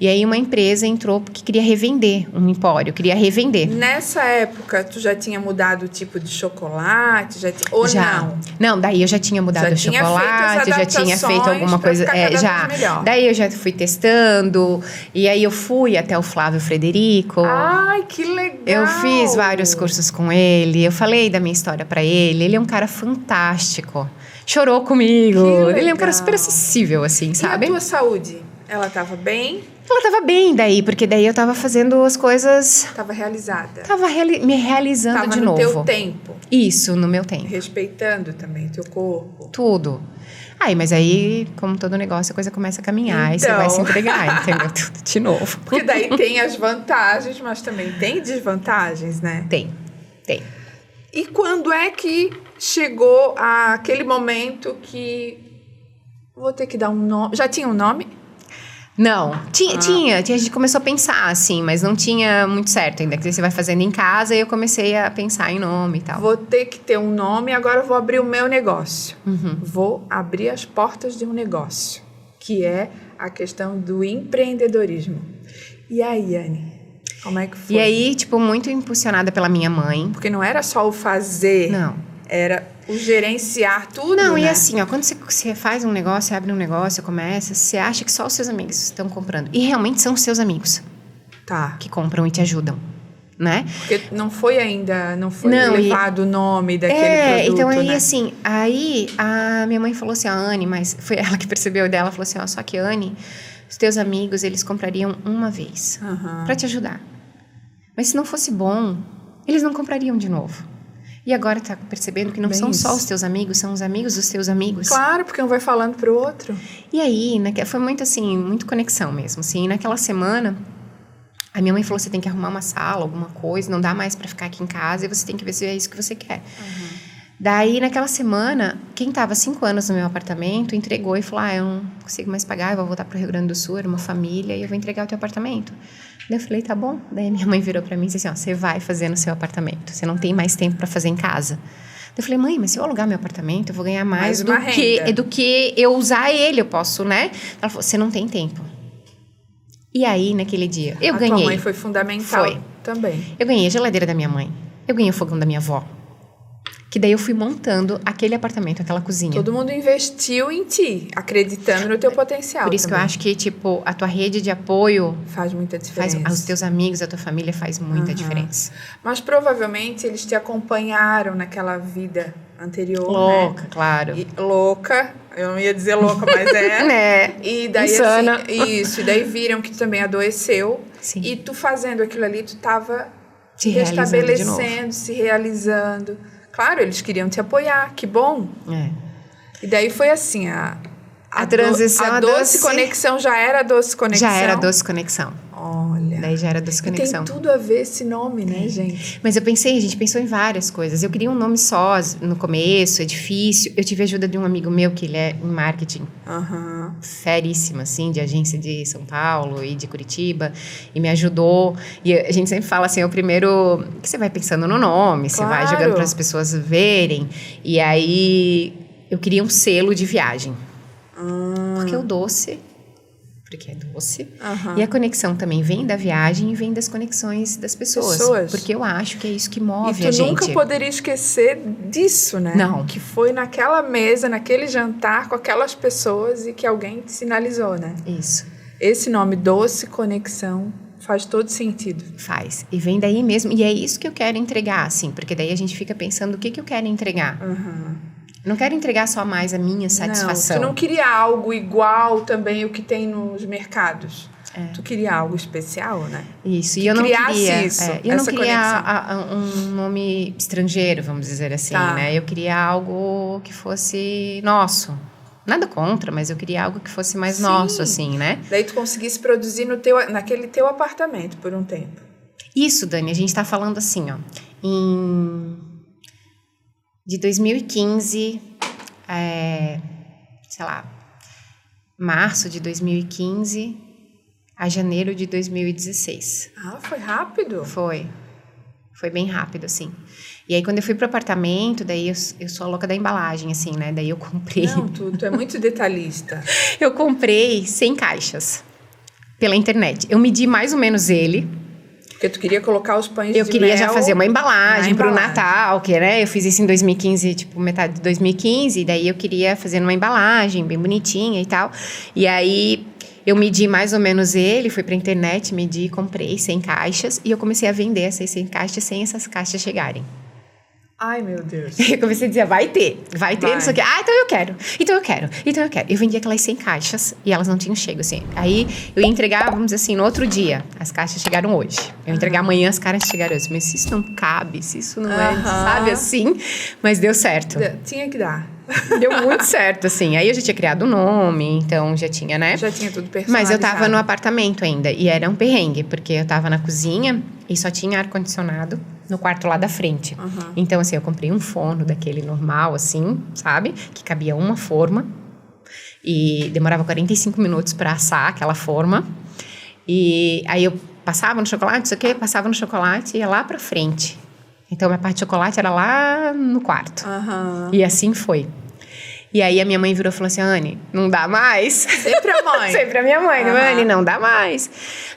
E aí uma empresa entrou porque queria revender um empório, queria revender. Nessa época, tu já tinha mudado o tipo de chocolate? Ou já. Não? Não, daí eu já tinha mudado o chocolate, já tinha feito alguma coisa. Já. Daí eu já fui testando, e aí eu fui até o Flávio Frederico. Ai, que legal! Eu fiz vários cursos com ele, eu falei da minha história pra ele é um cara fantástico. Chorou comigo. Ele é um cara super acessível, assim, sabe? E a tua saúde? Ela tava bem? Ela tava bem daí, porque daí eu tava fazendo as coisas... Tava realizada. Tava me realizando de novo. Tava no teu tempo. Isso, no meu tempo. Respeitando também teu corpo. Tudo. Mas aí, como todo negócio, a coisa começa a caminhar. Aí você vai se entregar, entendeu? Tudo de novo. Porque daí tem as vantagens, mas também tem desvantagens, né? Tem. E quando é que chegou aquele momento que... Vou ter que dar um nome... Já tinha um nome? Não, tinha, a gente começou a pensar assim, mas não tinha muito certo ainda, que você vai fazendo em casa e eu comecei a pensar em nome e tal. Vou ter que ter um nome, agora eu vou abrir o meu negócio. Vou abrir as portas de um negócio, que é a questão do empreendedorismo. E aí, Anny, como é que foi? E aí, muito impulsionada pela minha mãe. Porque não era só o fazer, era o gerenciar tudo, Não, né? E assim, quando você faz um negócio, você abre um negócio, começa, você acha que só os seus amigos estão comprando. E realmente são os seus amigos que compram e te ajudam, né? Porque não foi levado o nome daquele produto, então aí, né? assim, aí a minha mãe falou assim, Anny, mas foi ela que percebeu dela, falou assim, só que Anny, os teus amigos, eles comprariam uma vez pra te ajudar. Mas se não fosse bom, eles não comprariam de novo. E agora tá percebendo que não são só os teus amigos, são os amigos dos teus amigos. Claro, porque um vai falando pro outro. E aí, foi muito assim, muito conexão mesmo, assim. E naquela semana, a minha mãe falou, você tem que arrumar uma sala, alguma coisa, não dá mais pra ficar aqui em casa e você tem que ver se é isso que você quer. Daí, naquela semana, quem tava 5 anos no meu apartamento entregou e falou, eu não consigo mais pagar, eu vou voltar pro Rio Grande do Sul, era uma família, e eu vou entregar o teu apartamento. Daí eu falei, tá bom. Daí minha mãe virou pra mim e disse assim, você vai fazer no seu apartamento, você não tem mais tempo pra fazer em casa. Daí eu falei, mãe, mas se eu alugar meu apartamento, eu vou ganhar mais do que eu usar ele, eu posso, né? Ela falou, você não tem tempo. E aí, naquele dia, eu ganhei. A tua mãe foi fundamental também. Eu ganhei a geladeira da minha mãe, eu ganhei o fogão da minha avó. Que daí eu fui montando aquele apartamento, aquela cozinha. Todo mundo investiu em ti, acreditando no teu potencial. Por isso também. Que eu acho que, a tua rede de apoio... Faz muita diferença. Os teus amigos, a tua família faz muita diferença. Mas provavelmente eles te acompanharam naquela vida anterior, louca, né? Claro. Louca, eu não ia dizer louca, mas é. Né? E daí, insana. Assim, e daí viram que tu também adoeceu. Sim. E tu fazendo aquilo ali, tu tava se restabelecendo, se realizando. Claro, eles queriam te apoiar, que bom. E daí foi assim, a transição... A doce conexão já era doce conexão? Já era doce conexão. Olha. Daí já era doce conexão. E tem tudo a ver esse nome, né, gente? Mas a gente pensou em várias coisas. Eu queria um nome só no começo, é difícil. Eu tive a ajuda de um amigo meu, que ele é em marketing. Feríssimo, assim, de agência de São Paulo e de Curitiba. E me ajudou. E a gente sempre fala assim, o primeiro... que você vai pensando no nome, você vai jogando para as pessoas verem. E aí, eu queria um selo de viagem. Porque o doce... porque é doce. E a conexão também vem da viagem e vem das conexões das pessoas. Porque eu acho que é isso que move a gente. E tu nunca poderia esquecer disso, né? Não. Que foi naquela mesa, naquele jantar com aquelas pessoas e que alguém te sinalizou, né? Isso. Esse nome, Doce Conexão, faz todo sentido. Faz. E vem daí mesmo. E é isso que eu quero entregar, assim. Porque daí a gente fica pensando o que eu quero entregar. Não quero entregar só mais a minha satisfação. Não, tu não queria algo igual também o que tem nos mercados. Tu queria algo especial, né? Isso, e eu não queria... Isso, eu não queria um nome estrangeiro, vamos dizer assim, né? Eu queria algo que fosse nosso. Nada contra, mas eu queria algo que fosse mais nosso, assim, né? Daí tu conseguisse produzir naquele teu apartamento por um tempo. Isso, Dani, a gente tá falando assim, ó. De 2015, sei lá, março de 2015 a janeiro de 2016. Ah, foi rápido? Foi bem rápido, assim. E aí, quando eu fui pro apartamento, daí eu sou a louca da embalagem, assim, né? Daí eu comprei... Não, tu é muito detalhista. Eu comprei 100 caixas pela internet. Eu medi mais ou menos ele... Porque tu queria colocar os pães de mel... Eu queria já fazer uma embalagem pro Natal, que, né? Eu fiz isso em 2015, tipo, metade de 2015. E daí eu queria fazer uma embalagem bem bonitinha e tal. E aí, eu medi mais ou menos ele, fui pra internet, medi, comprei 100 caixas. E eu comecei a vender essas 100 caixas sem essas caixas chegarem. Ai, meu Deus. Eu comecei a dizer, vai ter, não sei o quê. Ah, então eu quero. Eu vendi aquelas 100 caixas e elas não tinham chego, assim. Aí, eu ia entregar, vamos dizer assim, no outro dia. As caixas chegaram hoje. Eu ia entregar amanhã, as caixas chegaram hoje. Mas se isso não cabe, se isso não é, sabe, assim... Mas deu certo. Tinha que dar. Deu muito certo, assim. Aí eu já tinha criado o nome, então já tinha, né? Já tinha tudo personalizado. Mas eu tava no apartamento ainda. E era um perrengue, porque eu tava na cozinha e só tinha ar-condicionado no quarto lá da frente. Então, assim, eu comprei um forno daquele normal, assim, sabe? Que cabia uma forma. E demorava 45 minutos pra assar aquela forma. E aí eu passava no chocolate, não sei o quê, passava no chocolate e ia lá pra frente. Então, minha parte de chocolate era lá no quarto. E assim foi. E aí, a minha mãe virou e falou assim, Anne, não dá mais? Sempre a mãe. Sempre a minha mãe. Anne, não dá mais.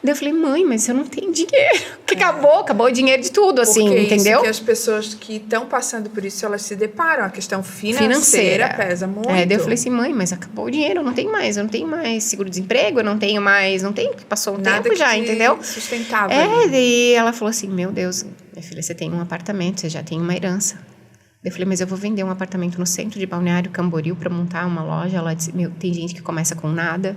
Daí eu falei, mãe, mas eu não tenho dinheiro. Porque acabou o dinheiro de tudo, assim, entendeu? Porque as pessoas que estão passando por isso, elas se deparam. A questão financeira pesa muito. Daí eu falei assim, mãe, mas acabou o dinheiro, eu não tenho mais seguro-desemprego, eu não tenho, passou um tempo já, entendeu? Sustentável. Daí ela falou assim, meu Deus, minha filha, você tem um apartamento, você já tem uma herança. Eu falei, mas eu vou vender um apartamento no centro de Balneário Camboriú para montar uma loja. Ela disse, tem gente que começa com nada.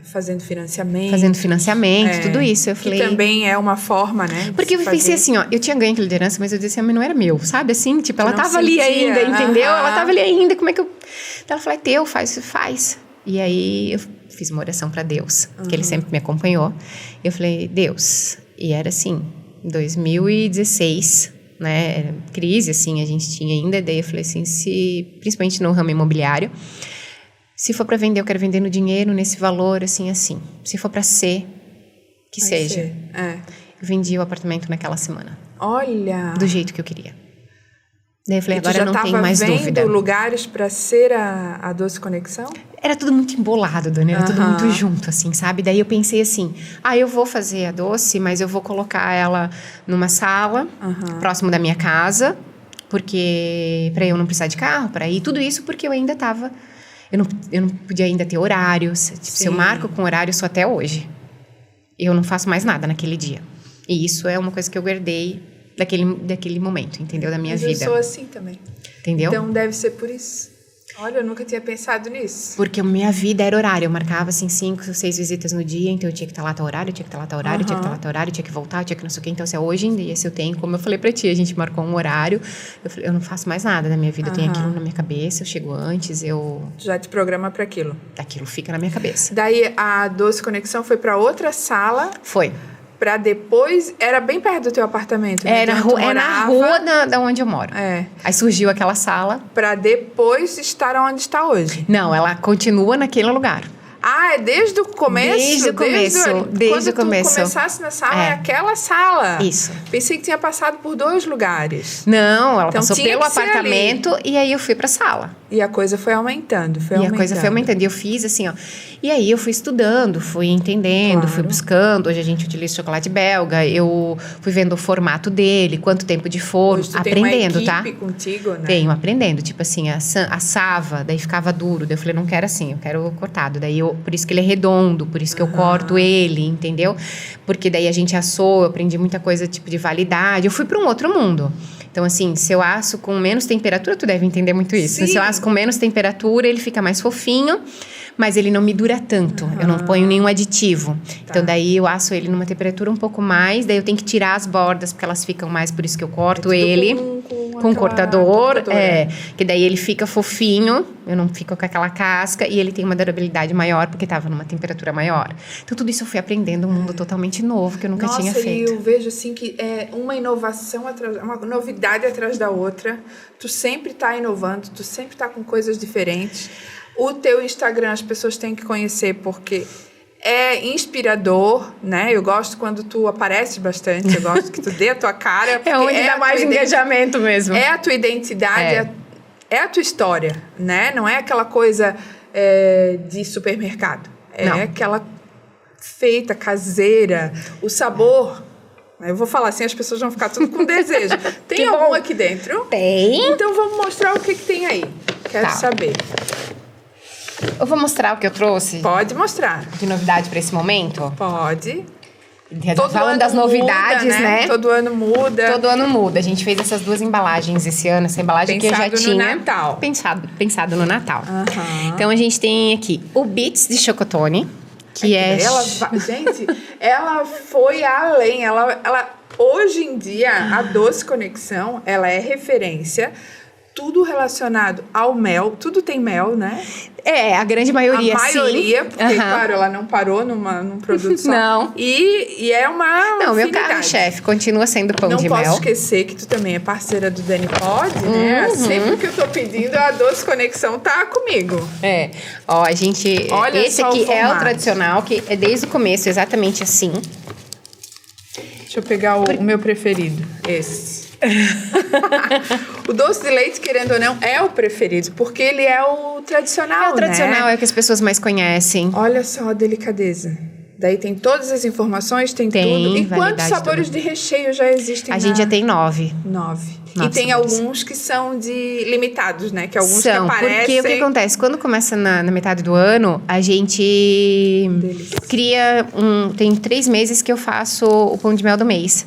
Fazendo financiamento. Tudo isso. Eu falei... Que também é uma forma, né? Porque eu pensei assim, ó, eu tinha ganho aquela liderança, mas eu disse assim, mas não era meu, sabe? Assim, tipo, ela tava ali ainda, entendeu? Ela tava ali ainda, como é que eu... Então ela falou, é teu, faz. E aí eu fiz uma oração para Deus, que ele sempre me acompanhou. Eu falei, Deus, e era assim, 2016... né, crise, assim, a gente tinha ainda, daí eu falei assim, principalmente no ramo imobiliário, se for para vender, eu quero vender no dinheiro, nesse valor, assim, se for para ser, que Vai seja. ser. Eu vendi o apartamento naquela semana. Olha! Do jeito que eu queria. Daí eu falei, agora não tenho mais dúvida. Já estava vendo lugares para ser a Doce Conexão? Era tudo muito embolado, Dani, era tudo muito junto, assim, sabe? Daí eu pensei assim, eu vou fazer a Doce, mas eu vou colocar ela numa sala, próximo da minha casa, porque para eu não precisar de carro, para ir, tudo isso porque eu ainda estava... Eu não podia ainda ter horários. Tipo, se eu marco com horário, eu sou até hoje. Eu não faço mais nada naquele dia. E isso é uma coisa que eu guardei daquele momento, entendeu? Da minha vida. Eu sou assim também. Entendeu? Então deve ser por isso. Olha, eu nunca tinha pensado nisso. Porque a minha vida era horário. Eu marcava, assim, 5, 6 visitas no dia. Então, eu tinha que estar lá até horário, eu tinha que estar lá até horário, eu tinha que estar lá até horário, eu tinha que voltar, eu tinha que não sei o quê. Então, assim, hoje em dia, se eu tenho... Como eu falei pra ti, a gente marcou um horário. Eu falei, eu não faço mais nada na minha vida. Eu tenho aquilo na minha cabeça, eu chego antes, Tu já te programa para aquilo. Aquilo fica na minha cabeça. Daí, a Doce Conexão foi para outra sala. Foi. Pra depois... Era bem perto do teu apartamento, né? É na rua da onde eu moro. Aí surgiu aquela sala. Pra depois estar onde está hoje. Não, ela continua naquele lugar. É desde o começo? Desde o começo. Quando tu começasse na sala, é aquela sala. Isso. Pensei que tinha passado por 2 lugares. Não, ela passou pelo apartamento e aí eu fui pra sala. E a coisa foi aumentando, E eu fiz assim, ó. E aí eu fui estudando, fui entendendo, fui buscando. Hoje a gente utiliza chocolate belga. Eu fui vendo o formato dele, quanto tempo de forno. Hoje tu aprendendo, tem uma equipe contigo, né? Tenho, aprendendo. Tipo assim, assava, daí ficava duro. Daí eu falei, não quero assim, eu quero cortado. Daí por isso que ele é redondo, por isso que eu corto ele, entendeu? Porque daí a gente assou, eu aprendi muita coisa, tipo, de validade. Eu fui para um outro mundo. Então, assim, se eu asso com menos temperatura, tu deve entender muito isso. Sim. Se eu asso com menos temperatura, ele fica mais fofinho, mas ele não me dura tanto. Eu não ponho nenhum aditivo. Tá. Então, daí eu asso ele numa temperatura um pouco mais, daí eu tenho que tirar as bordas, porque elas ficam mais, por isso que eu corto ele com cortador. Que daí ele fica fofinho, eu não fico com aquela casca, e ele tem uma durabilidade maior, porque estava numa temperatura maior. Então, tudo isso eu fui aprendendo um mundo totalmente novo, que eu nunca tinha feito. Nossa, e eu vejo assim que é uma inovação atrás, uma novidade atrás da outra. Tu sempre tá inovando, tu sempre tá com coisas diferentes. O teu Instagram as pessoas têm que conhecer porque é inspirador, né? Eu gosto quando tu aparece bastante, eu gosto que tu dê a tua cara. É onde dá mais engajamento mesmo. É a tua identidade, é a tua história, né? Não é aquela coisa de supermercado. É aquela feita, caseira, o sabor. Eu vou falar assim, as pessoas vão ficar tudo com desejo. Tem algum aqui dentro? Tem. Então vamos mostrar o que tem aí. Quero saber. Eu vou mostrar o que eu trouxe. Pode mostrar. De novidade para esse momento? Pode. Falando das novidades, muda, né? Todo ano muda. Todo ano muda. A gente fez essas 2 embalagens esse ano. Essa embalagem que eu já tinha... no Natal. Pensado no Natal. Então, a gente tem aqui o Beats de chocotone. Que Gente, ela foi além. Ela, hoje em dia, a Doce Conexão, ela é referência. Tudo relacionado ao mel. Tudo tem mel, né? A grande maioria, sim. A maioria, porque, claro, ela não parou num produto só. Não. E é uma Não, meu carro-chefe continua sendo pão de mel. Não posso esquecer que tu também é parceira do Dani Pod, né? Sempre que eu tô pedindo, a Doce Conexão tá comigo. Ó, a gente... Olha esse só aqui é o tradicional, que é desde o começo, exatamente assim. Deixa eu pegar o meu preferido, esse. O doce de leite, querendo ou não, é o preferido, porque ele é o tradicional, É o tradicional, né? é o que as pessoas mais conhecem. Olha só a delicadeza. Daí tem todas as informações, tem tudo. E quantos sabores de recheio já existem? A gente já tem 9. 9. E tem alguns que são de limitados, né? Que alguns que aparecem... Porque o que acontece? Quando começa na metade do ano, a gente cria Tem 3 meses que eu faço o pão de mel do mês.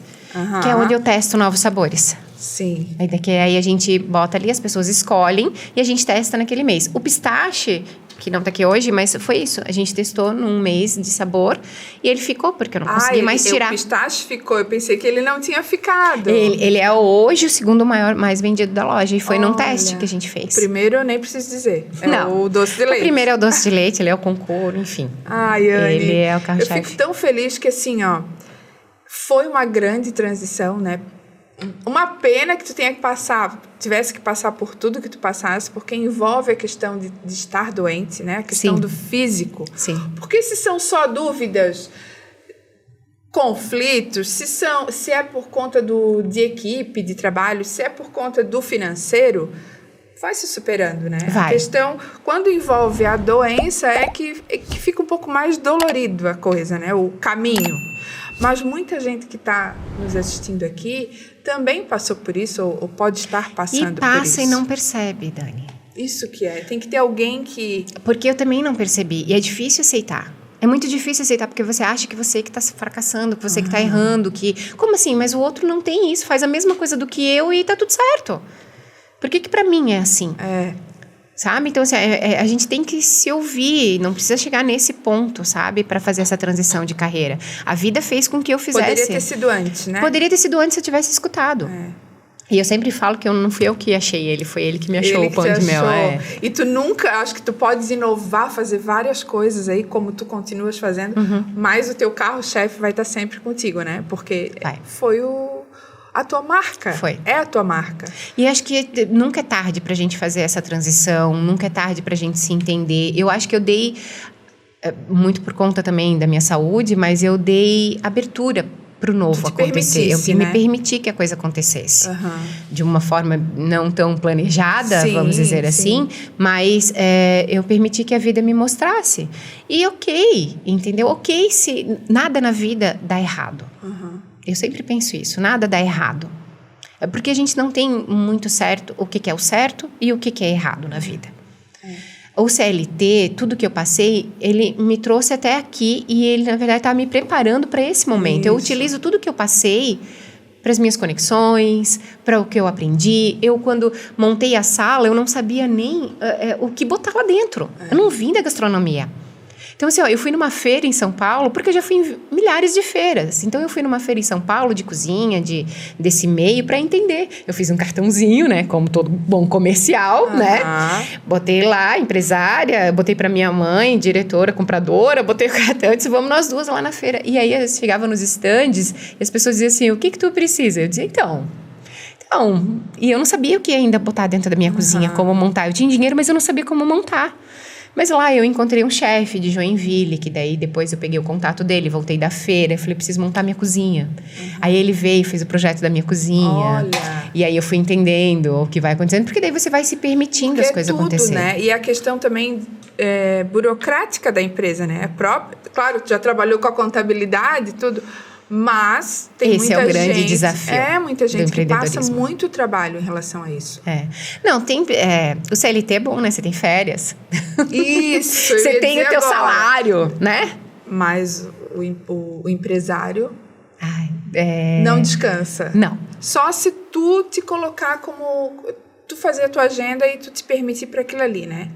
Que é onde eu testo novos sabores. Sim. Aí a gente bota ali, as pessoas escolhem e a gente testa naquele mês. O pistache, que não tá aqui hoje, mas foi isso. A gente testou num mês de sabor e ele ficou, porque eu não consegui mais tirar. O pistache ficou, eu pensei que ele não tinha ficado. Ele é hoje o segundo mais vendido da loja e foi num teste que a gente fez. O primeiro eu nem preciso dizer. O doce de leite. O primeiro é o doce de leite, ele é o concoro, enfim. Ai, Anne, ele é o carro-chefe. Eu fico tão feliz que assim, ó, foi uma grande transição, né? Uma pena que tu tivesse que passar por tudo que tu passasse, porque envolve a questão de estar doente, né? A questão do físico. Sim. Porque se são só dúvidas, conflitos, se é por conta de equipe, de trabalho, se é por conta do financeiro, vai se superando, né? Vai. A questão, quando envolve a doença, é que fica um pouco mais dolorido a coisa, né? O caminho. Mas muita gente que está nos assistindo aqui também passou por isso ou pode estar passando por isso. E passa e não percebe, Dani. Isso que é. Tem que ter alguém que... Porque eu também não percebi. E é difícil aceitar. É muito difícil aceitar, porque você acha que você que está fracassando, que você que está errando, que... Como assim? Mas o outro não tem isso, faz a mesma coisa do que eu e tá tudo certo. Por que pra mim é assim? Sabe? Então, assim, a gente tem que se ouvir, não precisa chegar nesse ponto, sabe? Pra fazer essa transição de carreira. A vida fez com que eu fizesse. Poderia ter sido antes, né? Poderia ter sido antes se eu tivesse escutado. E eu sempre falo que não fui eu que achei ele, foi ele que me achou o pão de mel. E tu nunca, acho que tu podes inovar, fazer várias coisas aí, como tu continuas fazendo, mas o teu carro-chefe vai estar sempre contigo, né? Porque foi a tua marca. É a tua marca. E acho que nunca é tarde pra gente fazer essa transição, nunca é tarde pra gente se entender. Eu acho que eu dei, muito por conta também da minha saúde, mas eu dei abertura pro novo acontecer. Eu me permiti que a coisa acontecesse. De uma forma não tão planejada, vamos dizer assim, mas eu permiti que a vida me mostrasse. E entendeu? Ok se nada na vida dá errado. Eu sempre penso isso, nada dá errado. É porque a gente não tem muito certo o que é o certo e o que é errado na vida. O CLT, tudo que eu passei, ele me trouxe até aqui e ele, na verdade, estava me preparando para esse momento. Eu utilizo tudo que eu passei para as minhas conexões, para o que eu aprendi. Eu, quando montei a sala, eu não sabia nem o que botar lá dentro. Eu não vim da gastronomia. Então, assim, eu fui numa feira em São Paulo, porque eu já fui em milhares de feiras. Então, eu fui numa feira em São Paulo de cozinha, desse meio, para entender. Eu fiz um cartãozinho, né? Como todo bom comercial, né? Botei lá, empresária, botei para minha mãe, diretora, compradora, botei o cartão e disse, vamos nós duas lá na feira. E aí, eu chegava nos estandes e as pessoas diziam assim, o que tu precisa? Eu dizia, então, e eu não sabia o que ainda botar dentro da minha cozinha, como montar. Eu tinha dinheiro, mas eu não sabia como montar. Mas lá eu encontrei um chefe de Joinville, que daí depois eu peguei o contato dele, voltei da feira, falei, preciso montar minha cozinha. Aí ele veio, fez o projeto da minha cozinha. Olha. E aí eu fui entendendo o que vai acontecendo, porque daí você vai se permitindo as coisas acontecerem. Né? E a questão também burocrática da empresa, né? Claro, já trabalhou com a contabilidade e tudo, mas tem esse muita é o grande gente, desafio. Muita gente que passa muito trabalho em relação a isso. Não, tem... o CLT é bom, né? Você tem férias. Isso. Você tem o teu salário, né? Mas o empresário não descansa. Não. Só se tu te colocar como... Tu fazer a tua agenda e tu te permitir para aquilo ali, né?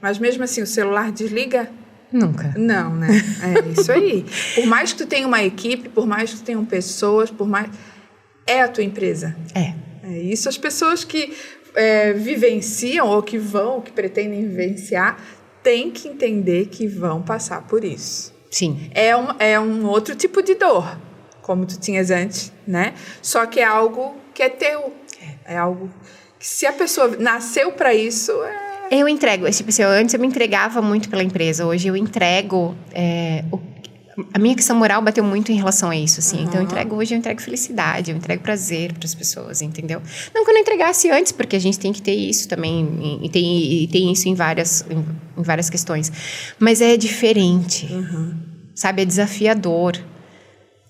Mas mesmo assim, o celular desliga... Nunca. Não, né? É isso aí. Por mais que tu tenha uma equipe, por mais que tu tenham pessoas, por mais... É a tua empresa. É isso. As pessoas que vivenciam ou que pretendem vivenciar, têm que entender que vão passar por isso. Sim. É um outro tipo de dor, como tu tinhas antes, né? Só que é algo que é teu. É algo que, se a pessoa nasceu para isso... Eu entrego, tipo assim, antes eu me entregava muito pela empresa, hoje eu entrego, a minha questão moral bateu muito em relação a isso, assim, então hoje eu entrego felicidade, eu entrego prazer para as pessoas, entendeu? Não que eu não entregasse antes, porque a gente tem que ter isso também, e tem isso em várias questões, mas é diferente, sabe, é desafiador.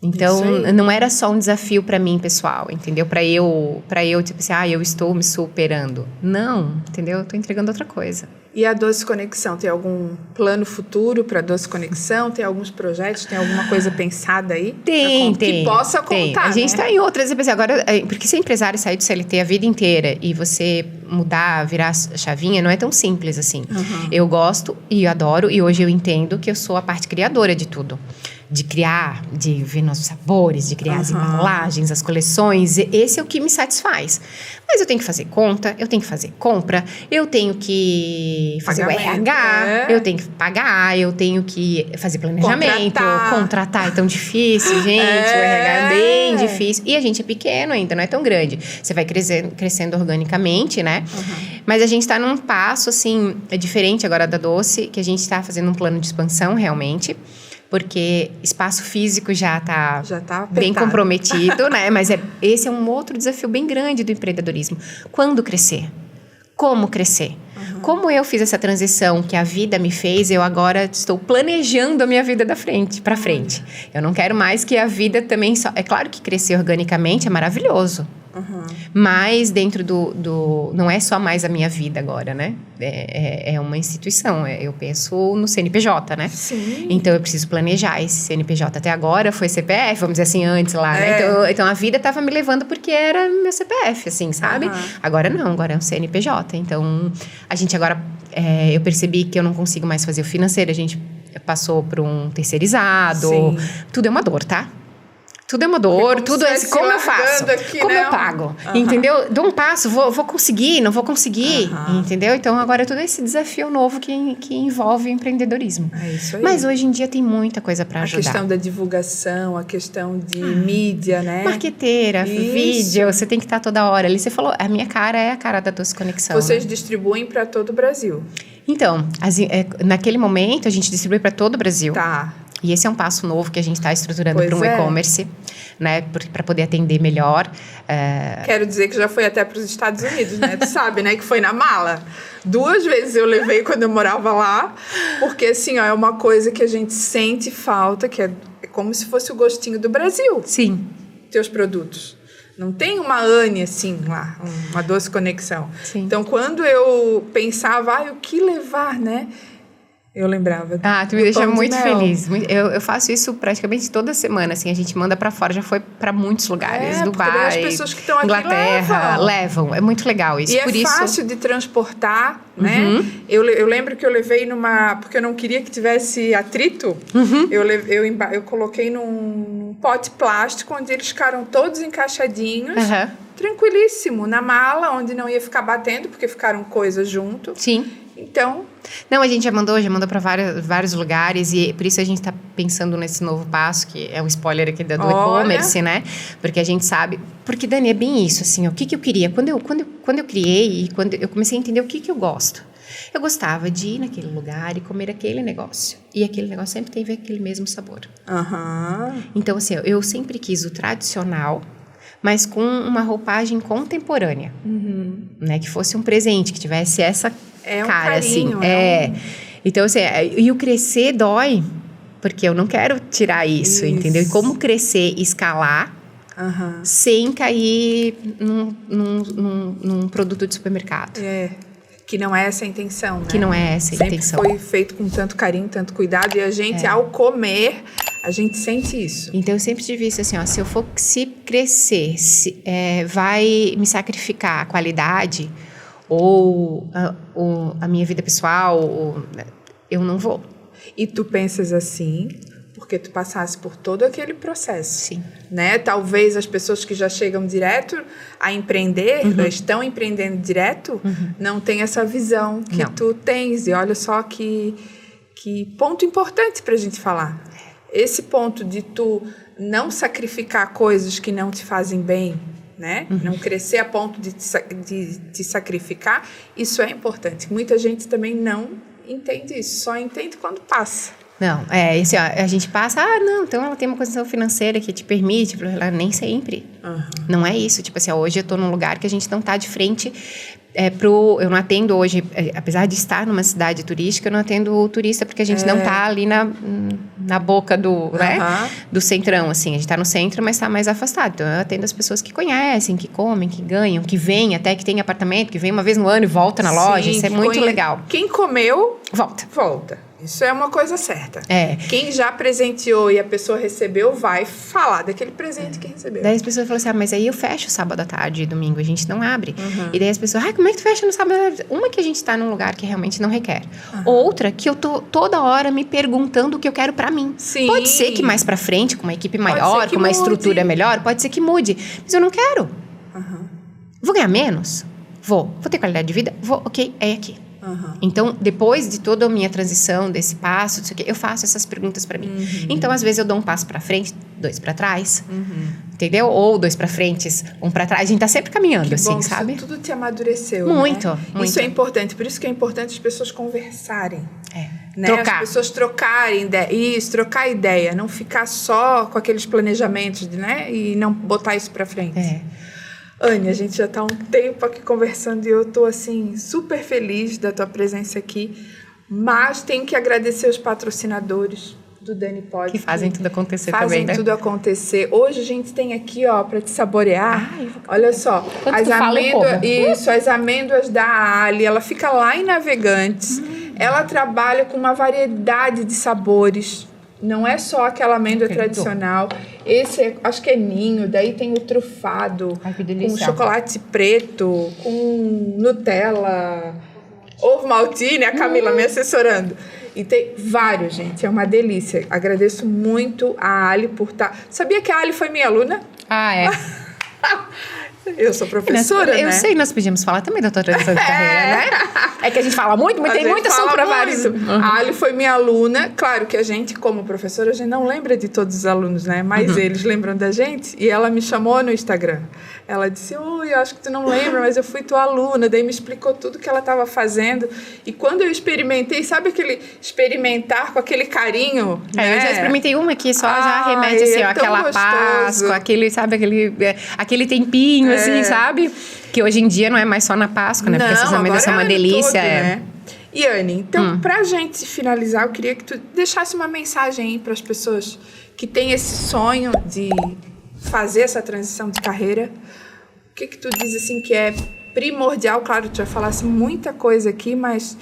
Então, não era só um desafio para mim, pessoal, entendeu? Para eu, tipo assim, eu estou me superando. Não, entendeu? Eu estou entregando outra coisa. E a Doce Conexão, tem algum plano futuro para a Doce Conexão? Tem alguns projetos? Tem alguma coisa pensada aí? Tem. Que possa contar, A gente está em outras, agora, porque ser empresário e sair do CLT a vida inteira e você mudar, virar a chavinha, não é tão simples assim. Eu gosto e adoro, e hoje eu entendo que eu sou a parte criadora de tudo. De criar, de ver novos sabores, de criar as embalagens, as coleções. Esse é o que me satisfaz. Mas eu tenho que fazer conta, eu tenho que fazer compra, eu tenho que fazer o RH, eu tenho que pagar, eu tenho que fazer planejamento, contratar é tão difícil, gente, o RH é bem difícil. E a gente é pequeno ainda, não é tão grande. Você vai crescendo organicamente, né? Mas a gente está num passo, assim, diferente agora da Doce, que a gente está fazendo um plano de expansão, realmente. Porque espaço físico já tá bem comprometido, né? Mas esse é um outro desafio bem grande do empreendedorismo. Quando crescer? Como crescer? Como eu fiz essa transição que a vida me fez, eu agora estou planejando a minha vida para frente. Eu não quero mais que a vida também só... É claro que crescer organicamente é maravilhoso. Mas dentro não é só mais a minha vida agora, né? É uma instituição. Eu penso no CNPJ, né? Sim. Então eu preciso planejar. Esse CNPJ até agora foi CPF, vamos dizer assim, antes lá, né? Então a vida estava me levando porque era meu CPF, assim, sabe? Agora não, agora é um CNPJ. Então a gente agora... eu percebi que eu não consigo mais fazer o financeiro. A gente passou por um terceirizado. Sim. Tudo é uma dor, tá? Tudo é uma dor, tudo é como eu faço, aqui, como né? eu pago, entendeu? Dou um passo, vou conseguir, não vou conseguir, entendeu? Então, agora é todo esse desafio novo que envolve o empreendedorismo. É isso aí. Mas hoje em dia tem muita coisa para ajudar. A questão da divulgação, a questão de mídia, né? Marqueteira, vídeo, você tem que estar toda hora ali. Você falou, a minha cara é a cara da Doce Conexão. Vocês distribuem para todo o Brasil? Então, naquele momento, a gente distribui para todo o Brasil. Tá. E esse é um passo novo que a gente está estruturando para um e-commerce, né? Para poder atender melhor. Quero dizer que já foi até para os Estados Unidos, né? Tu sabe, né? Que foi na mala. 2 vezes eu levei quando eu morava lá. Porque, assim, é uma coisa que a gente sente falta, que é como se fosse o gostinho do Brasil. Sim. Teus produtos. Não tem uma Anne, assim, lá. Uma Doce Conexão. Sim. Então, quando eu pensava, o que levar, né? Eu lembrava. Ah, tu me deixa muito feliz. Eu faço isso praticamente toda semana, assim, a gente manda pra fora, já foi pra muitos lugares, Dubai, as pessoas que estão aqui Inglaterra, levam. É muito legal isso. E é fácil de transportar, né? Eu lembro que eu levei porque eu não queria que tivesse atrito, eu coloquei num pote plástico, onde eles ficaram todos encaixadinhos, tranquilíssimo, na mala, onde não ia ficar batendo, porque ficaram coisas junto. Sim. Então... Não, a gente já mandou para vários lugares, e por isso a gente está pensando nesse novo passo, que é um spoiler aqui do e-commerce, né? Porque a gente sabe... Porque, Dani, é bem isso, assim, o que eu queria? Quando eu criei, e quando eu comecei a entender o que eu gosto. Eu gostava de ir naquele lugar e comer aquele negócio. E aquele negócio sempre teve aquele mesmo sabor. Então, assim, eu sempre quis o tradicional, mas com uma roupagem contemporânea, né? Que fosse um presente, que tivesse essa cara, carinho, assim. Então, assim, e o crescer dói, porque eu não quero tirar isso. Entendeu? E como crescer e escalar sem cair num produto de supermercado. Que não é essa a intenção, né? Que não é essa a intenção. Sempre foi feito com tanto carinho, tanto cuidado, e a gente, ao comer, a gente sente isso. Então, eu sempre tive isso, assim, ó, se crescer, vai me sacrificar a qualidade ou a minha vida pessoal, eu não vou. E tu pensas assim... porque tu passasse por todo aquele processo. Sim. Né? Talvez as pessoas que já chegam direto a empreender, estão empreendendo direto, não têm essa visão que tu tens. E olha só que ponto importante para a gente falar. Esse ponto de tu não sacrificar coisas que não te fazem bem, né? Não crescer a ponto de te sacrificar, isso é importante. Muita gente também não entende isso, só entende quando passa. Não, assim, ó, a gente passa, então ela tem uma condição financeira que te permite, nem sempre. Não é isso, tipo assim, hoje eu tô num lugar que a gente não tá de frente eu não atendo hoje, apesar de estar numa cidade turística, eu não atendo o turista, porque a gente não tá ali na boca do centrão, assim, a gente tá no centro, mas tá mais afastado. Então, eu atendo as pessoas que conhecem, que comem, que ganham, que vêm, até que tem apartamento, que vem uma vez no ano e volta na loja, isso é muito legal. Quem comeu, volta. Isso é uma coisa certa. Quem já presenteou e a pessoa recebeu, vai falar daquele presente que recebeu. Daí as pessoas falam assim, mas aí eu fecho sábado à tarde e domingo, a gente não abre. E daí as pessoas, como é que tu fecha no sábado à tarde? Uma que a gente tá num lugar que realmente não requer. Outra que eu tô toda hora me perguntando o que eu quero pra mim. Sim. Pode ser que mais pra frente, com uma equipe maior, com uma estrutura melhor, pode ser que mude. Mas eu não quero. Vou ganhar menos? Vou ter qualidade de vida? Vou, ok, é aqui. Então, depois de toda a minha transição, desse passo, disso aqui, eu faço essas perguntas pra mim. Então, às vezes, eu dou um passo pra frente, 2 pra trás. Entendeu? Ou 2 pra frente, 1 pra trás. A gente tá sempre caminhando, assim, sabe? Isso tudo te amadureceu, muito, né? muito. Isso é importante. Por isso que é importante as pessoas conversarem. Né? Trocar. As pessoas trocarem ideia. Isso, trocar ideia. Não ficar só com aqueles planejamentos, né? E não botar isso pra frente. Anny, a gente já está há um tempo aqui conversando e eu estou, assim, super feliz da tua presença aqui, mas tenho que agradecer os patrocinadores do Dani Pod. Que fazem tudo acontecer também, né? Fazem tudo acontecer. Hoje a gente tem aqui, para te saborear. Olha só, as amêndoas da Ali, ela fica lá em Navegantes. Ela trabalha com uma variedade de sabores. Não é só aquela amêndoa tradicional. Esse, acho que é ninho. Daí tem o trufado. Com chocolate preto, com Nutella, ovo maltine. A Camila me assessorando. E tem vários, gente. É uma delícia. Agradeço muito a Ali por estar... Sabia que a Ali foi minha aluna? Eu sou professora, né? Eu sei, nós podíamos falar também da tua transição de carreira, né? É que a gente fala muito, mas tem muito assunto para vários. A Ali foi minha aluna. Claro que a gente, como professora, a gente não lembra de todos os alunos, né? Mas eles lembram da gente. E ela me chamou no Instagram. Ela disse, eu acho que tu não lembra, mas eu fui tua aluna. Daí me explicou tudo que ela estava fazendo. E quando eu experimentei, sabe aquele experimentar com aquele carinho? Né? Eu já experimentei uma que só já remete assim, aquela Páscoa, aquele, sabe, aquele tempinho, assim, sabe? Que hoje em dia não é mais só na Páscoa, né? Porque essas amêndoas são uma delícia. Todo, né? E, Anny, então, pra gente finalizar, eu queria que tu deixasse uma mensagem aí para as pessoas que têm esse sonho de fazer essa transição de carreira. O que tu diz, assim, que é primordial? Claro, tu já falasse muita coisa aqui, mas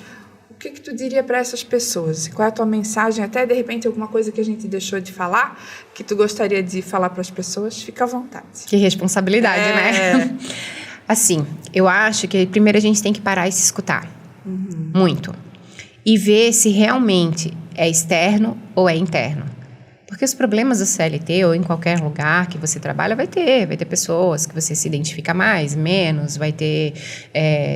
o que tu diria para essas pessoas? Qual é a tua mensagem? Até, de repente, alguma coisa que a gente deixou de falar, que tu gostaria de falar para as pessoas? Fica à vontade. Que responsabilidade, né? Assim, eu acho que primeiro a gente tem que parar e se escutar. Muito. E ver se realmente é externo ou é interno. Porque os problemas do CLT ou em qualquer lugar que você trabalha vai ter pessoas que você se identifica mais, menos, vai ter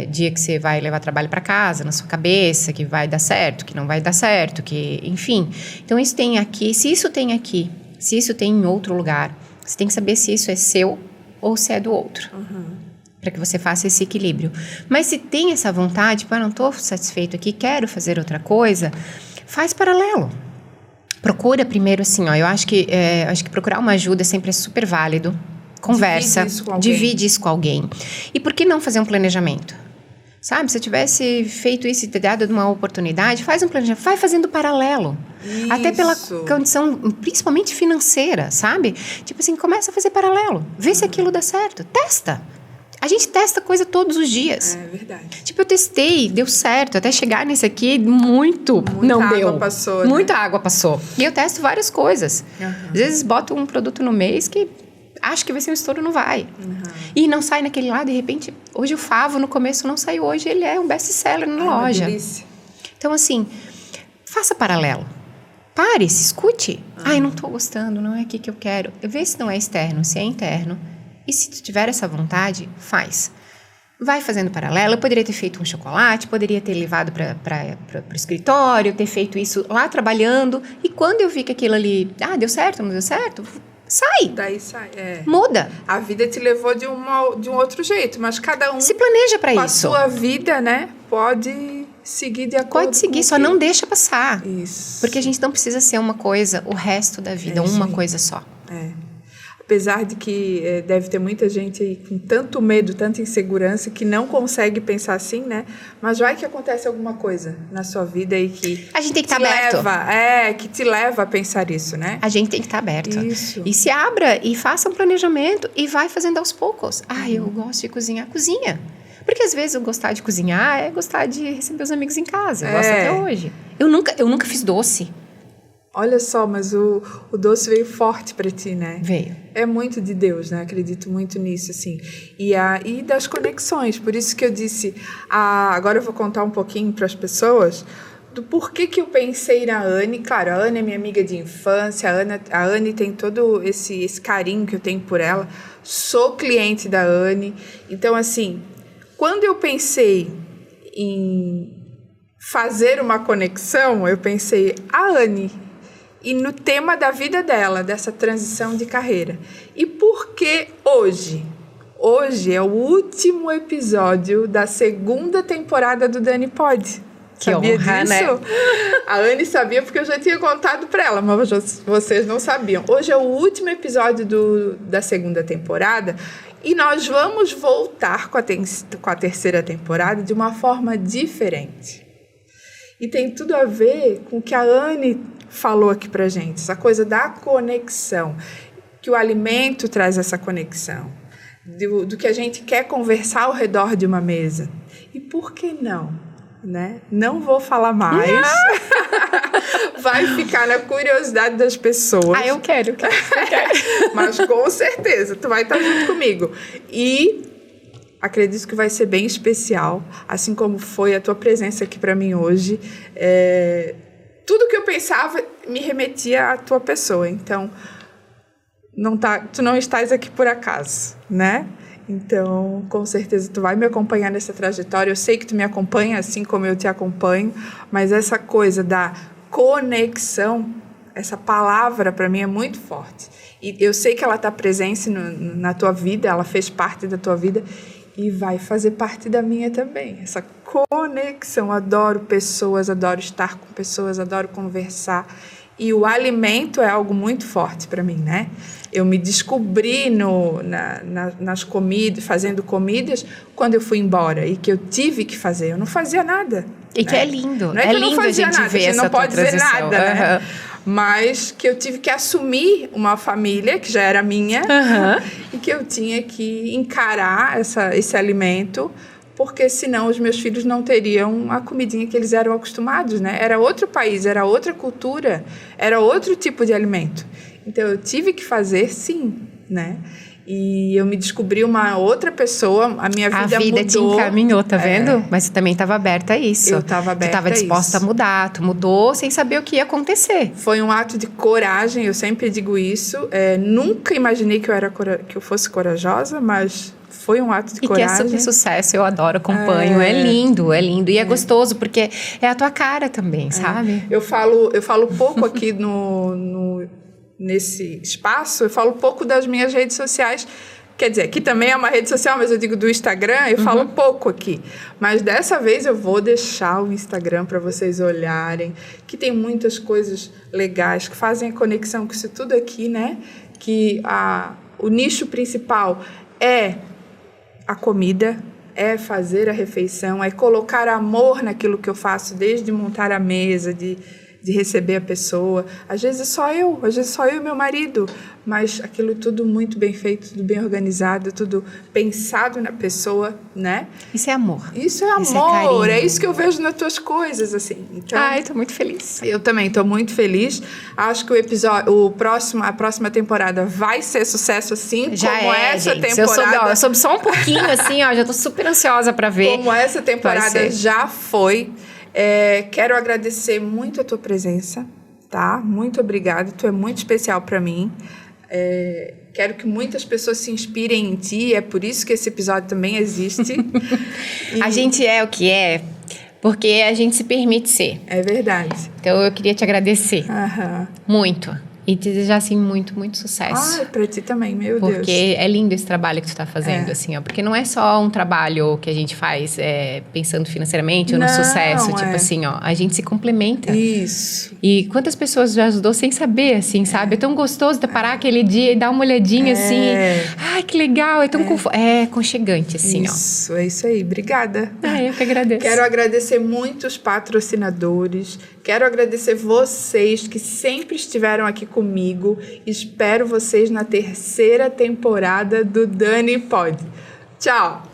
dia que você vai levar trabalho para casa, na sua cabeça, que vai dar certo, que não vai dar certo, que, enfim. Então isso tem aqui, se isso tem aqui, se isso tem em outro lugar, você tem que saber se isso é seu ou se é do outro. Para que você faça esse equilíbrio. Mas se tem essa vontade, não estou satisfeito aqui, quero fazer outra coisa, faz paralelo. Procura primeiro assim, eu acho que procurar uma ajuda sempre é super válido. Conversa, divide isso com alguém. E por que não fazer um planejamento? Sabe, se eu tivesse feito isso e ter dado uma oportunidade, faz um planejamento, vai fazendo paralelo. Isso. Até pela condição, principalmente financeira, sabe? Tipo assim, começa a fazer paralelo. Vê se aquilo dá certo. Testa. A gente testa coisa todos os dias. É verdade. Tipo, eu testei, deu certo. Até chegar nesse aqui, muita água passou. Muita água passou. E eu testo várias coisas. Às vezes, boto um produto no mês que acho que vai ser um estouro, não vai. E não sai naquele lá, de repente... Hoje o favo, no começo, não saiu. Hoje ele é um best-seller na loja. Delícia. Então, assim, faça paralelo. Pare, se escute. Ai, não tô gostando, não é aqui que eu quero. Vê se não é externo, se é interno. E se tu tiver essa vontade, faz. Vai fazendo paralelo. Eu poderia ter feito um chocolate, poderia ter levado para o escritório, ter feito isso lá trabalhando. E quando eu vi que aquilo ali, deu certo, não deu certo, sai. Daí sai, Muda. A vida te levou de um outro jeito, mas cada um... Se planeja para isso. Com a sua vida, né, pode seguir de acordo. Pode seguir, só não deixa passar. Isso. Porque a gente não precisa ser uma coisa o resto da vida, uma coisa só. Apesar de que deve ter muita gente aí com tanto medo, tanta insegurança, que não consegue pensar assim, né? Mas vai que acontece alguma coisa na sua vida aí que... A gente tem que estar aberto. Que te leva a pensar isso, né? A gente tem que estar aberto. Isso. E se abra e faça um planejamento e vai fazendo aos poucos. Eu gosto de cozinhar, cozinha. Porque às vezes eu gostar de cozinhar é gostar de receber os amigos em casa. Eu gosto até hoje. Eu nunca fiz doce. Olha só, mas o doce veio forte para ti, né? Veio. É muito de Deus, né? Acredito muito nisso, assim. E das conexões. Por isso que eu disse... agora eu vou contar um pouquinho para as pessoas do porquê que eu pensei na Anne. Claro, a Anne é minha amiga de infância. A Anne tem todo esse carinho que eu tenho por ela. Sou cliente da Anne. Então, assim, quando eu pensei em fazer uma conexão, eu pensei, a Anne... E no tema da vida dela, dessa transição de carreira. E por que hoje? Hoje é o último episódio da 2ª temporada do Dani Pod. Que sabia honra, disso? Né? A Anne sabia porque eu já tinha contado para ela, mas vocês não sabiam. Hoje é o último episódio da 2ª temporada e nós vamos voltar com a 3ª temporada de uma forma diferente. E tem tudo a ver com o que a Anne falou aqui pra gente, essa coisa da conexão, que o alimento traz essa conexão, do que a gente quer conversar ao redor de uma mesa. E por que não? Né? Não vou falar mais. Vai ficar na curiosidade das pessoas. Eu quero. Mas com certeza, tu vai estar junto comigo. E acredito que vai ser bem especial, assim como foi a tua presença aqui para mim hoje. Tudo que eu pensava me remetia à tua pessoa. Então, tu não estás aqui por acaso, né? Então, com certeza, tu vai me acompanhar nessa trajetória. Eu sei que tu me acompanha, assim como eu te acompanho. Mas essa coisa da conexão, essa palavra, para mim, é muito forte. E eu sei que ela está presente na tua vida, ela fez parte da tua vida. E vai fazer parte da minha também. Essa conexão. Adoro pessoas, adoro estar com pessoas, adoro conversar. E o alimento é algo muito forte para mim, né? Eu me descobri nas comidas, fazendo comidas, quando eu fui embora. E que eu tive que fazer. Eu não fazia nada. E que é lindo. Não é que eu não fazia nada, a gente não pode dizer nada, né? Mas que eu tive que assumir uma família que já era minha e que eu tinha que encarar esse alimento porque senão os meus filhos não teriam a comidinha que eles eram acostumados, né? Era outro país, era outra cultura, era outro tipo de alimento. Então, eu tive que fazer, sim, né? E eu me descobri uma outra pessoa, a minha vida mudou. A vida te encaminhou, tá vendo? Mas você também estava aberta a isso. Eu estava aberta a isso. Tu estava disposta a mudar, tu mudou sem saber o que ia acontecer. Foi um ato de coragem, eu sempre digo isso. Nunca imaginei que eu fosse corajosa, mas foi um ato de coragem. E que é super sucesso, eu adoro, acompanho. É lindo, é lindo. E é gostoso, porque é a tua cara também, sabe? Eu falo pouco aqui nesse espaço, eu falo pouco das minhas redes sociais. Quer dizer, aqui também é uma rede social, mas eu digo do Instagram, eu falo pouco aqui. Mas dessa vez eu vou deixar o Instagram para vocês olharem, que tem muitas coisas legais, que fazem a conexão com isso tudo aqui, né? Que o nicho principal é a comida, é fazer a refeição, é colocar amor naquilo que eu faço, desde montar a mesa, de receber a pessoa. Às vezes só eu e meu marido, mas aquilo tudo muito bem feito, tudo bem organizado, tudo pensado na pessoa, né? Isso é amor. Isso é amor, é isso que eu vejo nas tuas coisas, assim. Então, ai, tô muito feliz. Eu também tô muito feliz. Acho que a próxima temporada vai ser sucesso, assim, já como essa gente. temporada. Eu soube só um pouquinho, assim, ó, já tô super ansiosa pra ver. Como essa temporada já foi. Quero agradecer muito a tua presença, tá? Muito obrigada, tu é muito especial para mim. Quero que muitas pessoas se inspirem em ti, é por isso que esse episódio também existe. A gente é o que é, porque a gente se permite ser. É verdade. Então eu queria te agradecer muito. E te desejar, assim, muito, muito sucesso. Pra ti também, meu Deus. Porque é lindo esse trabalho que tu tá fazendo, assim, ó. Porque não é só um trabalho que a gente faz pensando financeiramente ou no sucesso. Tipo assim, ó, a gente se complementa. Isso. E quantas pessoas já ajudou sem saber, assim, sabe? É tão gostoso de parar aquele dia e dar uma olhadinha, assim. Ai, que legal. É tão aconchegante, assim, ó. É isso aí. Obrigada. Eu que agradeço. Quero agradecer muito os patrocinadores. Quero agradecer vocês que sempre estiveram aqui comigo. Espero vocês na 3ª temporada do Dani Pod. Tchau!